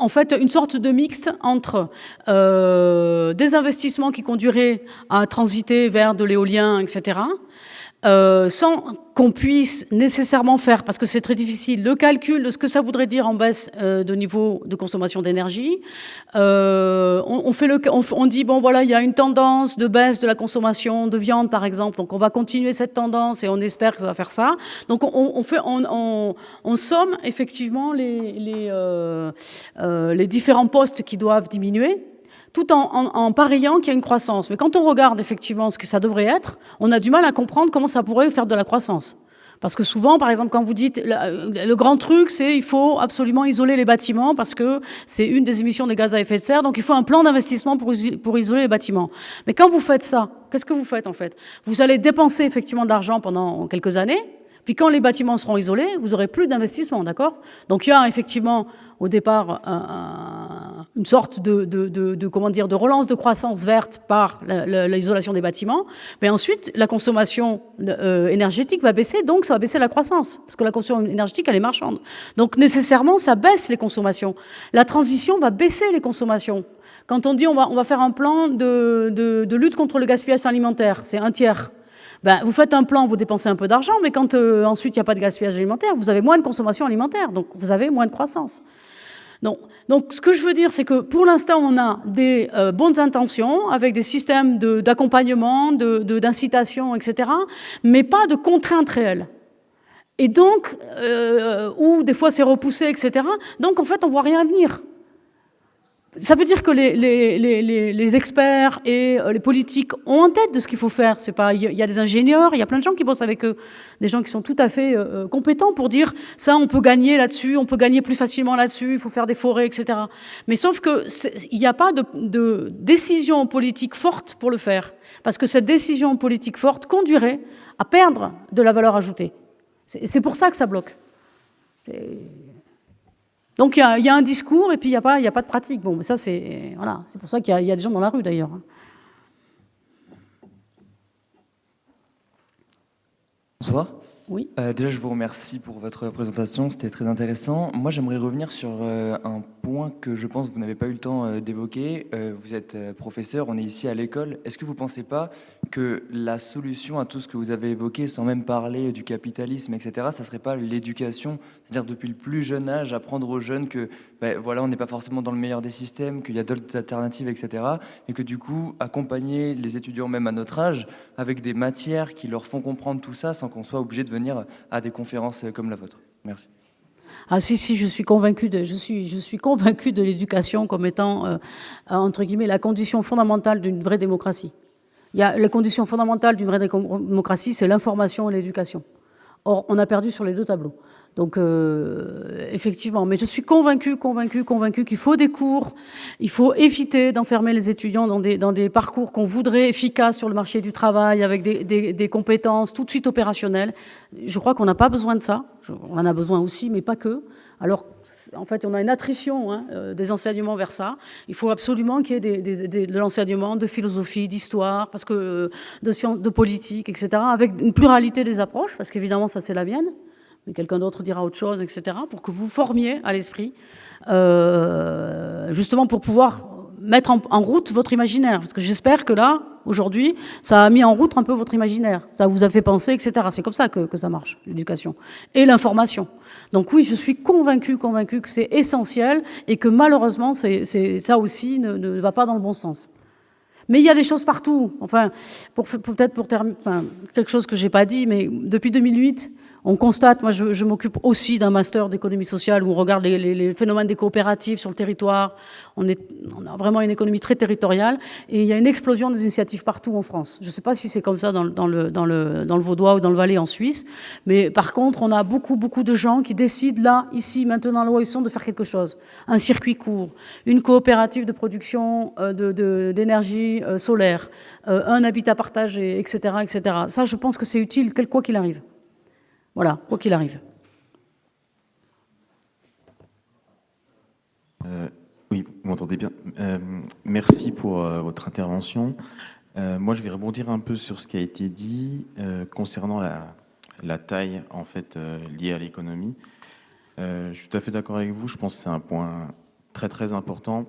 en fait, une sorte de mixte entre des investissements qui conduiraient à transiter vers de l'éolien, etc., sans qu'on puisse nécessairement faire, parce que c'est très difficile, le calcul de ce que ça voudrait dire en baisse de niveau de consommation d'énergie. On dit, bon voilà, il y a une tendance de baisse de la consommation de viande, par exemple, donc on va continuer cette tendance et on espère que ça va faire ça. Donc on somme effectivement les différents postes qui doivent diminuer, tout en pariant qu'il y a une croissance. Mais quand on regarde effectivement ce que ça devrait être, on a du mal à comprendre comment ça pourrait faire de la croissance. Parce que souvent, par exemple, quand vous dites, le grand truc, c'est il faut absolument isoler les bâtiments parce que c'est une des émissions de gaz à effet de serre, donc il faut un plan d'investissement pour isoler les bâtiments. Mais quand vous faites ça, qu'est-ce que vous faites en fait? Vous allez dépenser effectivement de l'argent pendant quelques années, puis quand les bâtiments seront isolés, vous n'aurez plus d'investissement, d'accord? Donc il y a effectivement au départ une sorte de relance de croissance verte par l'isolation des bâtiments, mais ensuite la consommation énergétique va baisser, donc ça va baisser la croissance, parce que la consommation énergétique elle est marchande. Donc nécessairement ça baisse les consommations. La transition va baisser les consommations. Quand on dit on va faire un plan de lutte contre le gaspillage alimentaire, c'est un tiers. Vous faites un plan, vous dépensez un peu d'argent, mais quand ensuite il n'y a pas de gaspillage alimentaire, vous avez moins de consommation alimentaire, donc vous avez moins de croissance. Donc ce que je veux dire, c'est que pour l'instant, on a des bonnes intentions avec des systèmes d'accompagnement, d'incitation, etc., mais pas de contraintes réelles. Et donc, ou des fois c'est repoussé, etc. Donc en fait, on ne voit rien venir. Ça veut dire que les experts et les politiques ont en tête de ce qu'il faut faire. C'est pas, il y a des ingénieurs, il y a plein de gens qui bossent avec eux, des gens qui sont tout à fait compétents pour dire ça, on peut gagner là-dessus, on peut gagner plus facilement là-dessus, il faut faire des forêts, etc. Mais sauf que il n'y a pas de décision politique forte pour le faire, parce que cette décision politique forte conduirait à perdre de la valeur ajoutée. C'est pour ça que ça bloque. Donc il y a un discours et puis il n'y a pas de pratique. Bon, mais ça c'est voilà, c'est pour ça qu'il y a des gens dans la rue d'ailleurs. Bonsoir. Oui. Déjà, je vous remercie pour votre présentation, c'était très intéressant. Moi, j'aimerais revenir sur un point que je pense que vous n'avez pas eu le temps d'évoquer. Vous êtes professeur, on est ici à l'école. Est-ce que vous ne pensez pas que la solution à tout ce que vous avez évoqué, sans même parler du capitalisme, etc., ça ne serait pas l'éducation, c'est-à-dire depuis le plus jeune âge, apprendre aux jeunes que voilà, on n'est pas forcément dans le meilleur des systèmes, qu'il y a d'autres alternatives, etc., et que du coup, accompagner les étudiants même à notre âge avec des matières qui leur font comprendre tout ça sans qu'on soit obligé de venir à des conférences comme la vôtre. Merci. Ah si, je suis convaincue de l'éducation comme étant, entre guillemets, la condition fondamentale d'une vraie démocratie. La condition fondamentale d'une vraie démocratie, c'est l'information et l'éducation. Or, on a perdu sur les deux tableaux. Donc, effectivement, mais je suis convaincue qu'il faut des cours, il faut éviter d'enfermer les étudiants dans des parcours qu'on voudrait efficaces sur le marché du travail, avec des compétences tout de suite opérationnelles. Je crois qu'on n'a pas besoin de ça. On en a besoin aussi, mais pas que. Alors, en fait, on a une attrition des enseignements vers ça. Il faut absolument qu'il y ait de l'enseignement de philosophie, d'histoire, parce que de sciences, de politique, etc., avec une pluralité des approches, parce qu'évidemment, ça, c'est la mienne. Mais quelqu'un d'autre dira autre chose, etc., pour que vous formiez à l'esprit, justement pour pouvoir mettre en route votre imaginaire. Parce que j'espère que là, aujourd'hui, ça a mis en route un peu votre imaginaire. Ça vous a fait penser, etc. C'est comme ça que ça marche, l'éducation. Et l'information. Donc oui, je suis convaincue que c'est essentiel et que malheureusement, ça aussi ne va pas dans le bon sens. Mais il y a des choses partout. Enfin, peut-être pour terminer, quelque chose que j'ai pas dit, mais depuis 2008, on constate, moi je m'occupe aussi d'un master d'économie sociale où on regarde les phénomènes des coopératives sur le territoire. On a vraiment une économie très territoriale et il y a une explosion des initiatives partout en France. Je ne sais pas si c'est comme ça dans le Vaudois ou dans le Valais en Suisse, mais par contre on a beaucoup de gens qui décident là, ici, maintenant, là où ils sont, de faire quelque chose. Un circuit court, une coopérative de production d'énergie solaire, un habitat partagé, etc., etc. Ça, je pense que c'est utile, quoi qu'il arrive. Voilà, quoi qu'il arrive. Oui, vous m'entendez bien. Merci pour votre intervention. Moi, je vais rebondir un peu sur ce qui a été dit concernant la taille en fait liée à l'économie. Je suis tout à fait d'accord avec vous. Je pense que c'est un point très important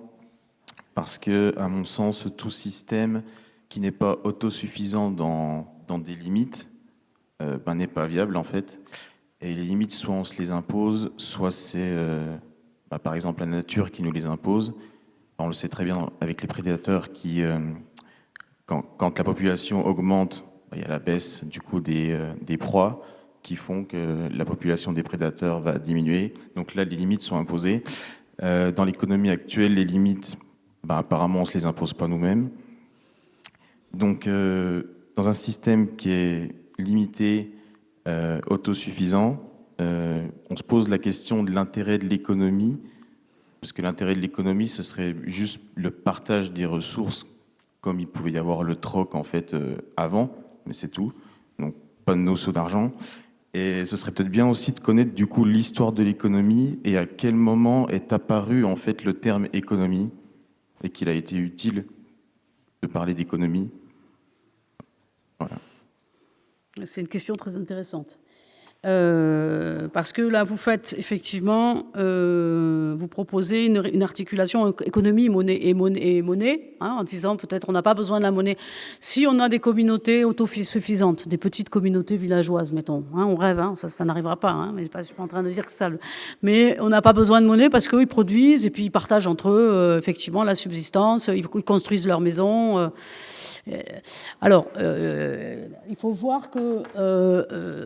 parce que, à mon sens, tout système qui n'est pas autosuffisant dans des limites n'est pas viable en fait. Et les limites, soit on se les impose, soit c'est par exemple la nature qui nous les impose. On le sait très bien avec les prédateurs qui, quand la population augmente, il y a la baisse du coup des proies qui font que la population des prédateurs va diminuer. Donc là, les limites sont imposées. Dans l'économie actuelle, les limites, apparemment, on ne se les impose pas nous-mêmes. Donc, dans un système qui est limité, autosuffisant, on se pose la question de l'intérêt de l'économie, parce que l'intérêt de l'économie, ce serait juste le partage des ressources, comme il pouvait y avoir le troc en fait avant, mais c'est tout. Donc pas de notion d'argent. Et ce serait peut-être bien aussi de connaître du coup l'histoire de l'économie et à quel moment est apparu en fait le terme économie et qu'il a été utile de parler d'économie. Voilà. C'est une question très intéressante. Parce que là, vous faites effectivement, vous proposez une articulation économie, monnaie, en disant peut-être on n'a pas besoin de la monnaie. Si on a des communautés autosuffisantes, des petites communautés villageoises, mettons, on rêve, ça n'arrivera pas, mais je suis pas en train de dire que ça. Mais on n'a pas besoin de monnaie parce qu'eux, ils produisent et puis ils partagent entre eux, effectivement, la subsistance, ils construisent leur maison. Alors, il faut voir que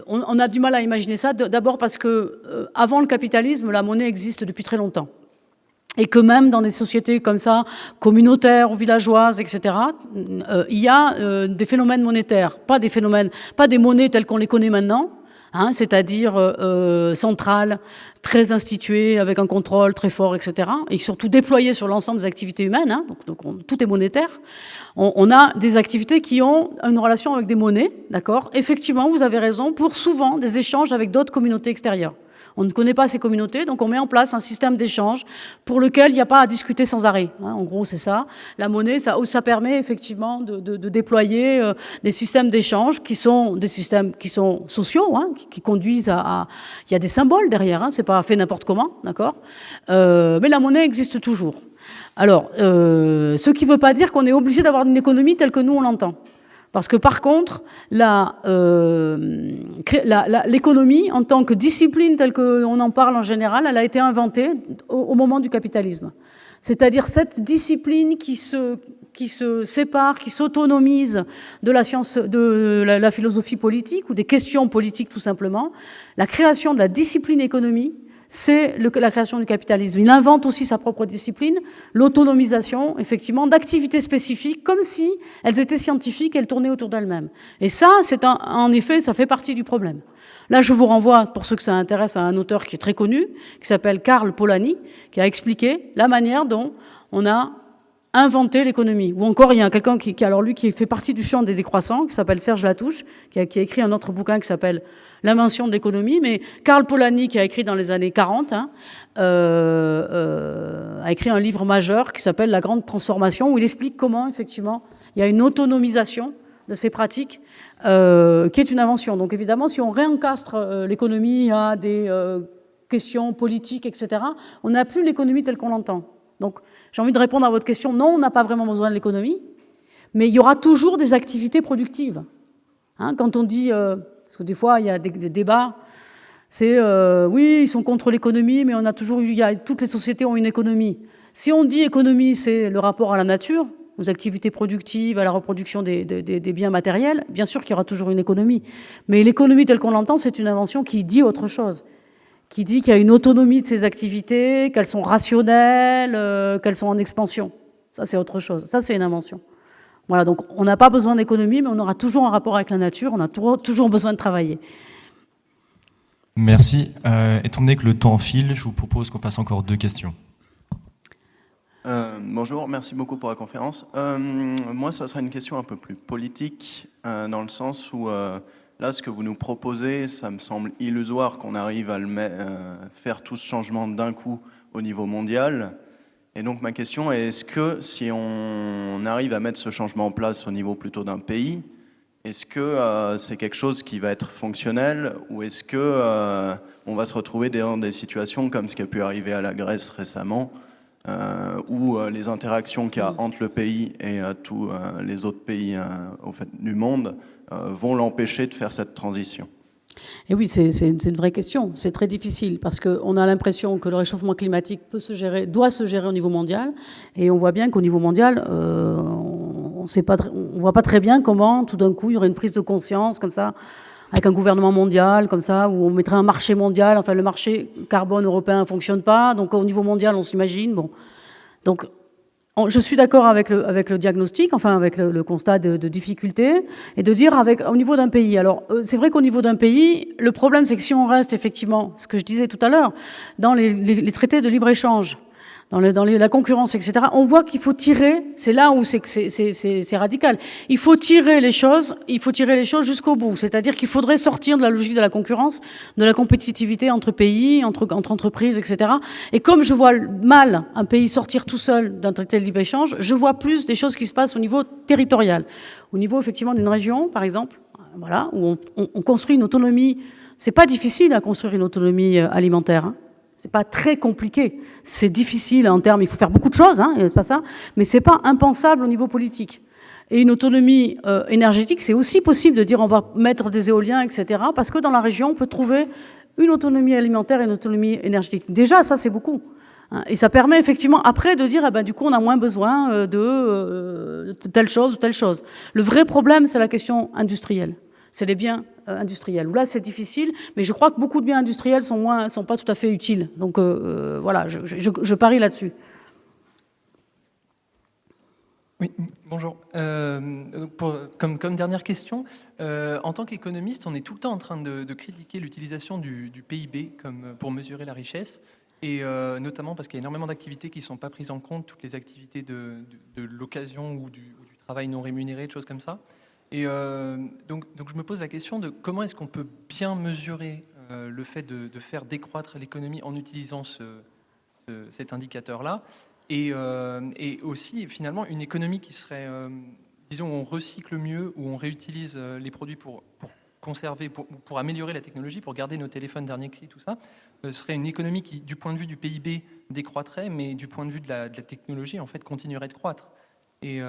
on a du mal à imaginer ça. D'abord parce que avant le capitalisme, la monnaie existe depuis très longtemps. et que même dans des sociétés comme ça, communautaires ou villageoises, etc., il y a des phénomènes monétaires, pas des monnaies telles qu'on les connaît maintenant, hein, c'est-à-dire centrales, très instituées, avec un contrôle très fort, etc., et surtout déployées sur l'ensemble des activités humaines, hein, donc tout est monétaire. On a des activités qui ont une relation avec des monnaies, d'accord ? Effectivement, vous avez raison, pour souvent des échanges avec d'autres communautés extérieures. On ne connaît pas ces communautés, donc on met en place un système d'échange pour lequel il n'y a pas à discuter sans arrêt. Hein, en gros, c'est ça. La monnaie, ça permet effectivement de déployer des systèmes d'échange qui sont des systèmes qui sont sociaux, hein, qui conduisent à... Il y a des symboles derrière, hein, c'est pas fait n'importe comment, d'accord ? Mais la monnaie existe toujours. Alors, ce qui ne veut pas dire qu'on est obligé d'avoir une économie telle que nous, on l'entend. Parce que par contre, l'économie, en tant que discipline telle qu'on en parle en général, elle a été inventée au moment du capitalisme. C'est-à-dire cette discipline qui se sépare, qui s'autonomise de la science, de la philosophie politique ou des questions politiques tout simplement. La création de la discipline économie, c'est la création du capitalisme. Il invente aussi sa propre discipline, l'autonomisation, effectivement, d'activités spécifiques, comme si elles étaient scientifiques, elles tournaient autour d'elles-mêmes. Et ça, en effet, ça fait partie du problème. Là, je vous renvoie, pour ceux que ça intéresse, à un auteur qui est très connu, qui s'appelle Karl Polanyi, qui a expliqué la manière dont on a inventé l'économie. Ou encore, il y a quelqu'un qui fait partie du champ des décroissants, qui s'appelle Serge Latouche, qui a écrit un autre bouquin qui s'appelle L'invention de l'économie, mais Karl Polanyi, qui a écrit dans les années 40, hein, a écrit un livre majeur qui s'appelle La Grande Transformation, où il explique comment, effectivement, il y a une autonomisation de ces pratiques, qui est une invention. Donc évidemment, si on réencastre l'économie à des questions politiques, etc., on n'a plus l'économie telle qu'on l'entend. Donc j'ai envie de répondre à votre question. Non, on n'a pas vraiment besoin de l'économie, mais il y aura toujours des activités productives. Hein, quand on dit... parce que des fois, il y a des débats, c'est oui, ils sont contre l'économie, mais toutes les sociétés ont une économie. Si on dit économie, c'est le rapport à la nature, aux activités productives, à la reproduction des biens matériels, bien sûr qu'il y aura toujours une économie. Mais l'économie telle qu'on l'entend, c'est une invention qui dit autre chose, qui dit qu'il y a une autonomie de ces activités, qu'elles sont rationnelles, qu'elles sont en expansion. Ça, c'est autre chose. Ça, c'est une invention. Voilà, donc on n'a pas besoin d'économie, mais on aura toujours un rapport avec la nature, on a toujours besoin de travailler. Merci. Étant donné que le temps file, je vous propose qu'on fasse encore 2 questions. Bonjour, merci beaucoup pour la conférence. Moi, ça sera une question un peu plus politique, dans le sens où, là, ce que vous nous proposez, ça me semble illusoire qu'on arrive à faire tout ce changement d'un coup au niveau mondial. Et donc ma question est, est-ce que si on arrive à mettre ce changement en place au niveau plutôt d'un pays, est-ce que c'est quelque chose qui va être fonctionnel, ou est-ce que on va se retrouver dans des situations comme ce qui a pu arriver à la Grèce récemment, où les interactions qu'il y a entre le pays et tous les autres pays au fait, du monde vont l'empêcher de faire cette transition? Et oui, c'est une vraie question. C'est très difficile parce qu'on a l'impression que le réchauffement climatique doit se gérer au niveau mondial. Et on voit bien qu'au niveau mondial, on ne voit pas très bien comment, tout d'un coup, il y aurait une prise de conscience comme ça, avec un gouvernement mondial, comme ça, où on mettrait un marché mondial. Enfin, le marché carbone européen ne fonctionne pas. Donc, au niveau mondial, on s'imagine. Bon. Donc, je suis d'accord avec le diagnostic, enfin avec le constat de difficulté, et de dire au niveau d'un pays. Alors, c'est vrai qu'au niveau d'un pays, le problème, c'est que si on reste effectivement, ce que je disais tout à l'heure, dans les traités de libre-échange, dans la concurrence, etc., on voit qu'il faut tirer, c'est là où c'est radical, il faut tirer les choses jusqu'au bout. C'est-à-dire qu'il faudrait sortir de la logique de la concurrence, de la compétitivité entre pays, entre entreprises, etc. Et comme je vois mal un pays sortir tout seul d'un traité de libre-échange, je vois plus des choses qui se passent au niveau territorial. Au niveau, effectivement, d'une région, par exemple, voilà, où on construit une autonomie. C'est pas difficile à construire une autonomie alimentaire, hein. C'est pas très compliqué. C'est difficile en termes, il faut faire beaucoup de choses, hein, c'est pas ça, mais c'est pas impensable au niveau politique. Et une autonomie énergétique, c'est aussi possible de dire on va mettre des éoliens, etc., parce que dans la région, on peut trouver une autonomie alimentaire et une autonomie énergétique. Déjà, ça, c'est beaucoup. Et ça permet effectivement après de dire, eh ben, du coup, on a moins besoin de telle chose ou telle chose. Le vrai problème, c'est la question industrielle. c'est les biens industriels. Où là, c'est difficile, mais je crois que beaucoup de biens industriels sont pas tout à fait utiles. Donc voilà, je parie là-dessus. Oui, bonjour. Comme dernière question, en tant qu'économiste, on est tout le temps en train de critiquer l'utilisation du PIB pour mesurer la richesse, et notamment parce qu'il y a énormément d'activités qui ne sont pas prises en compte, toutes les activités de l'occasion ou du travail non rémunéré, de choses comme ça. Et donc je me pose la question de comment est-ce qu'on peut bien mesurer le fait de faire décroître l'économie en utilisant cet indicateur-là. Et aussi, finalement, une économie qui serait, disons, où on recycle mieux, où on réutilise les produits pour conserver, pour améliorer la technologie, pour garder nos téléphones dernier cri, tout ça, serait une économie qui, du point de vue du PIB, décroîtrait, mais du point de vue de la technologie, en fait, continuerait de croître. Et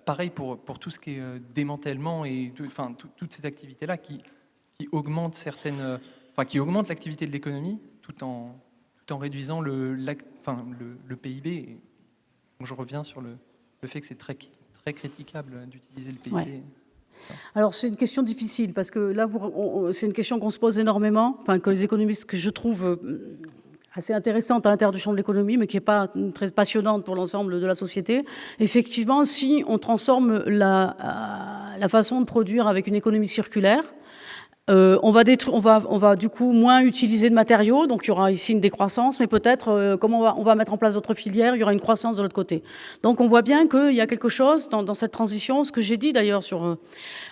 pareil pour tout ce qui est démantèlement et toutes ces activités-là qui augmentent qui augmentent l'activité de l'économie tout en réduisant le PIB. Et donc je reviens sur le fait que c'est très critiquable d'utiliser le PIB. Ouais. Alors c'est une question difficile parce que là, c'est une question qu'on se pose énormément, que les économistes, que je trouve assez intéressante à l'intérieur du champ de l'économie, mais qui n'est pas très passionnante pour l'ensemble de la société. Effectivement, si on transforme la façon de produire avec une économie circulaire, on va du coup moins utiliser de matériaux, donc il y aura ici une décroissance, mais peut-être, comme on va mettre en place d'autres filières, il y aura une croissance de l'autre côté. Donc on voit bien qu'il y a quelque chose dans cette transition, ce que j'ai dit d'ailleurs sur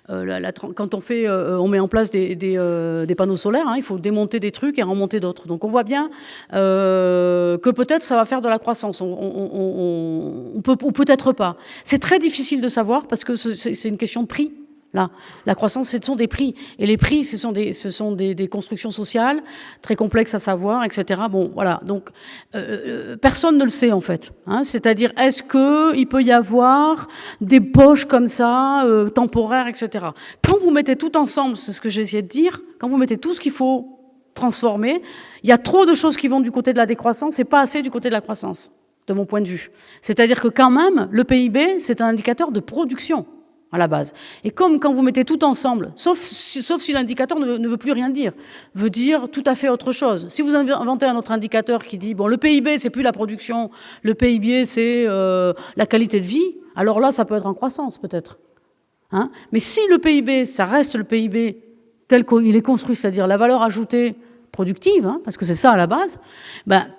quand on met en place des panneaux solaires, il faut démonter des trucs et en remonter d'autres. Donc on voit bien que peut-être ça va faire de la croissance, on peut, ou peut-être pas. C'est très difficile de savoir parce que c'est une question de prix. Là, la croissance, ce sont des prix. Et les prix, ce sont des constructions sociales très complexes à savoir, etc. Bon, voilà. Donc, personne ne le sait, en fait. C'est-à-dire, est-ce qu'il peut y avoir des poches comme ça, temporaires, etc. Quand vous mettez tout ensemble, c'est ce que j'ai essayé de dire, quand vous mettez tout ce qu'il faut transformer, il y a trop de choses qui vont du côté de la décroissance et pas assez du côté de la croissance, de mon point de vue. C'est-à-dire que quand même, le PIB, c'est un indicateur de production à la base. Et comme quand vous mettez tout ensemble, sauf si l'indicateur ne veut plus rien dire, veut dire tout à fait autre chose. Si vous inventez un autre indicateur qui dit, bon, le PIB, c'est plus la production, le PIB, c'est la qualité de vie, alors là, ça peut être en croissance, peut-être. Mais si le PIB, ça reste le PIB tel qu'il est construit, c'est-à-dire la valeur ajoutée productive, parce que c'est ça à la base,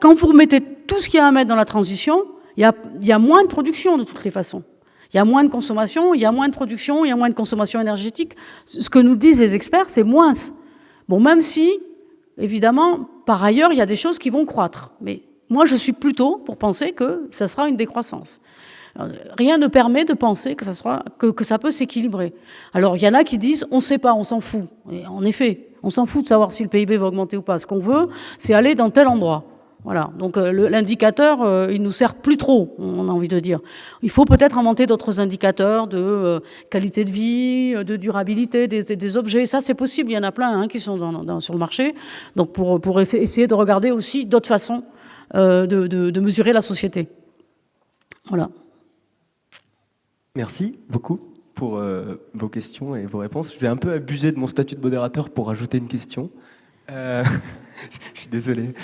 quand vous remettez tout ce qu'il y a à mettre dans la transition, il y a moins de production de toutes les façons. Il y a moins de consommation, il y a moins de production, il y a moins de consommation énergétique. Ce que nous disent les experts, c'est moins. Bon, même si, évidemment, par ailleurs, il y a des choses qui vont croître. Mais moi, je suis plutôt pour penser que ça sera une décroissance. Rien ne permet de penser que ça peut s'équilibrer. Alors, il y en a qui disent, on ne sait pas, on s'en fout. Et en effet, on s'en fout de savoir si le PIB va augmenter ou pas. Ce qu'on veut, c'est aller dans tel endroit. Voilà, donc l'indicateur, il nous sert plus trop, on a envie de dire. Il faut peut-être inventer d'autres indicateurs de qualité de vie, de durabilité des objets. Ça, c'est possible, il y en a plein qui sont sur le marché. Donc pour essayer de regarder aussi d'autres façons de mesurer la société. Voilà. Merci beaucoup pour vos questions et vos réponses. Je vais un peu abuser de mon statut de modérateur pour ajouter une question. Je suis désolé.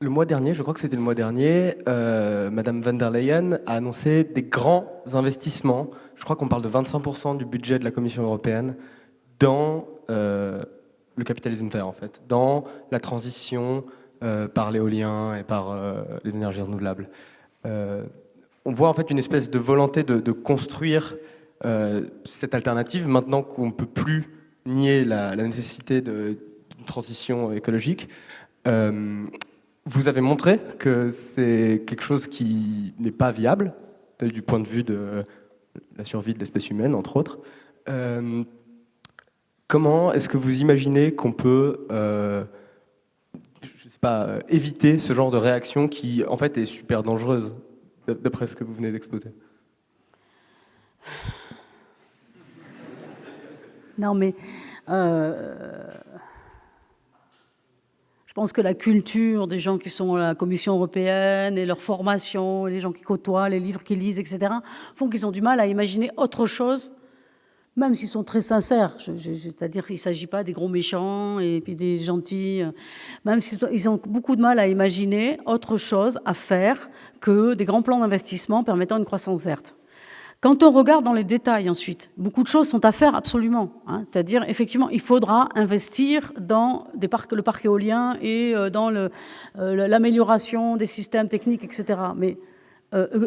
Le mois dernier, je crois que c'était le mois dernier, Madame van der Leyen a annoncé des grands investissements. Je crois qu'on parle de 25% du budget de la Commission européenne dans le capitalisme vert, en fait, dans la transition par l'éolien et par les énergies renouvelables. On voit en fait une espèce de volonté de construire cette alternative maintenant qu'on ne peut plus nier la nécessité d'une transition écologique. Vous avez montré que c'est quelque chose qui n'est pas viable du point de vue de la survie de l'espèce humaine, entre autres. Comment est-ce que vous imaginez qu'on peut éviter ce genre de réaction qui, en fait, est super dangereuse, d'après ce que vous venez d'exposer? Non, mais je pense que la culture des gens qui sont à la Commission européenne et leur formation, les gens qui côtoient, les livres qu'ils lisent, etc., font qu'ils ont du mal à imaginer autre chose même s'ils sont très sincères, c'est-à-dire qu'il ne s'agit pas des gros méchants et puis des gentils, même s'ils ont beaucoup de mal à imaginer autre chose à faire que des grands plans d'investissement permettant une croissance verte. Quand on regarde dans les détails ensuite, beaucoup de choses sont à faire absolument. C'est-à-dire, effectivement, il faudra investir dans le parc éolien et dans l'amélioration des systèmes techniques, etc. Mais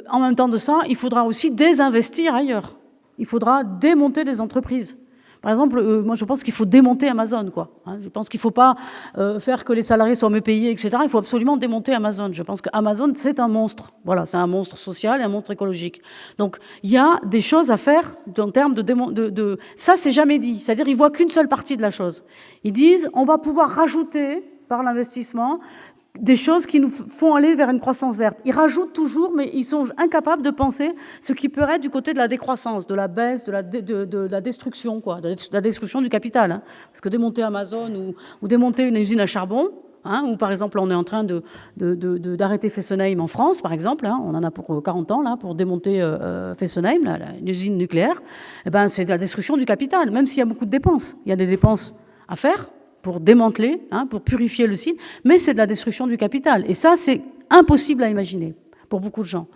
en même temps de ça, il faudra aussi désinvestir ailleurs. Il faudra démonter des entreprises. Par exemple, moi je pense qu'il faut démonter Amazon, quoi. Je pense qu'il ne faut pas faire que les salariés soient mieux payés, etc. Il faut absolument démonter Amazon. Je pense qu'Amazon, c'est un monstre. Voilà, c'est un monstre social et un monstre écologique. Donc, il y a des choses à faire en termes de... Ça, c'est jamais dit. C'est-à-dire, ils ne voient qu'une seule partie de la chose. Ils disent, on va pouvoir rajouter, par l'investissement, des choses qui nous font aller vers une croissance verte. Ils rajoutent toujours, mais ils sont incapables de penser ce qui peut être du côté de la décroissance, de la baisse, de la destruction, quoi, de la destruction du capital. Parce que démonter Amazon ou démonter une usine à charbon, ou par exemple, on est en train d'arrêter Fessenheim en France, par exemple, on en a pour 40 ans, là, pour démonter Fessenheim, une usine nucléaire, c'est de la destruction du capital, même s'il y a beaucoup de dépenses. Il y a des dépenses à faire pour démanteler, pour purifier le site, mais c'est de la destruction du capital. Et ça, c'est impossible à imaginer pour beaucoup de gens.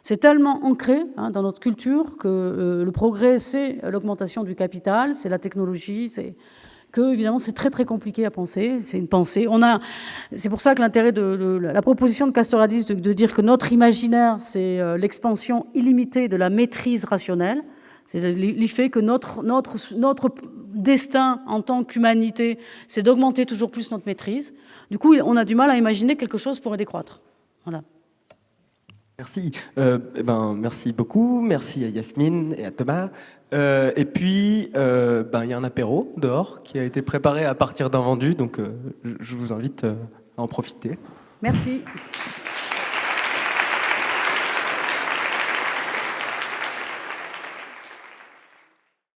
C'est tellement ancré dans notre culture que le progrès, c'est l'augmentation du capital, c'est la technologie, c'est que, évidemment, c'est très, très compliqué à penser. C'est une pensée. C'est pour ça que l'intérêt de la proposition de Castoriadis de dire que notre imaginaire, c'est l'expansion illimitée de la maîtrise rationnelle. C'est l'effet que notre destin en tant qu'humanité, c'est d'augmenter toujours plus notre maîtrise. Du coup, on a du mal à imaginer quelque chose pourrait décroître. Voilà. Merci. Merci beaucoup. Merci à Yasmine et à Thomas. Et puis, il y a un apéro dehors qui a été préparé à partir d'un vendu, donc je vous invite à en profiter. Merci.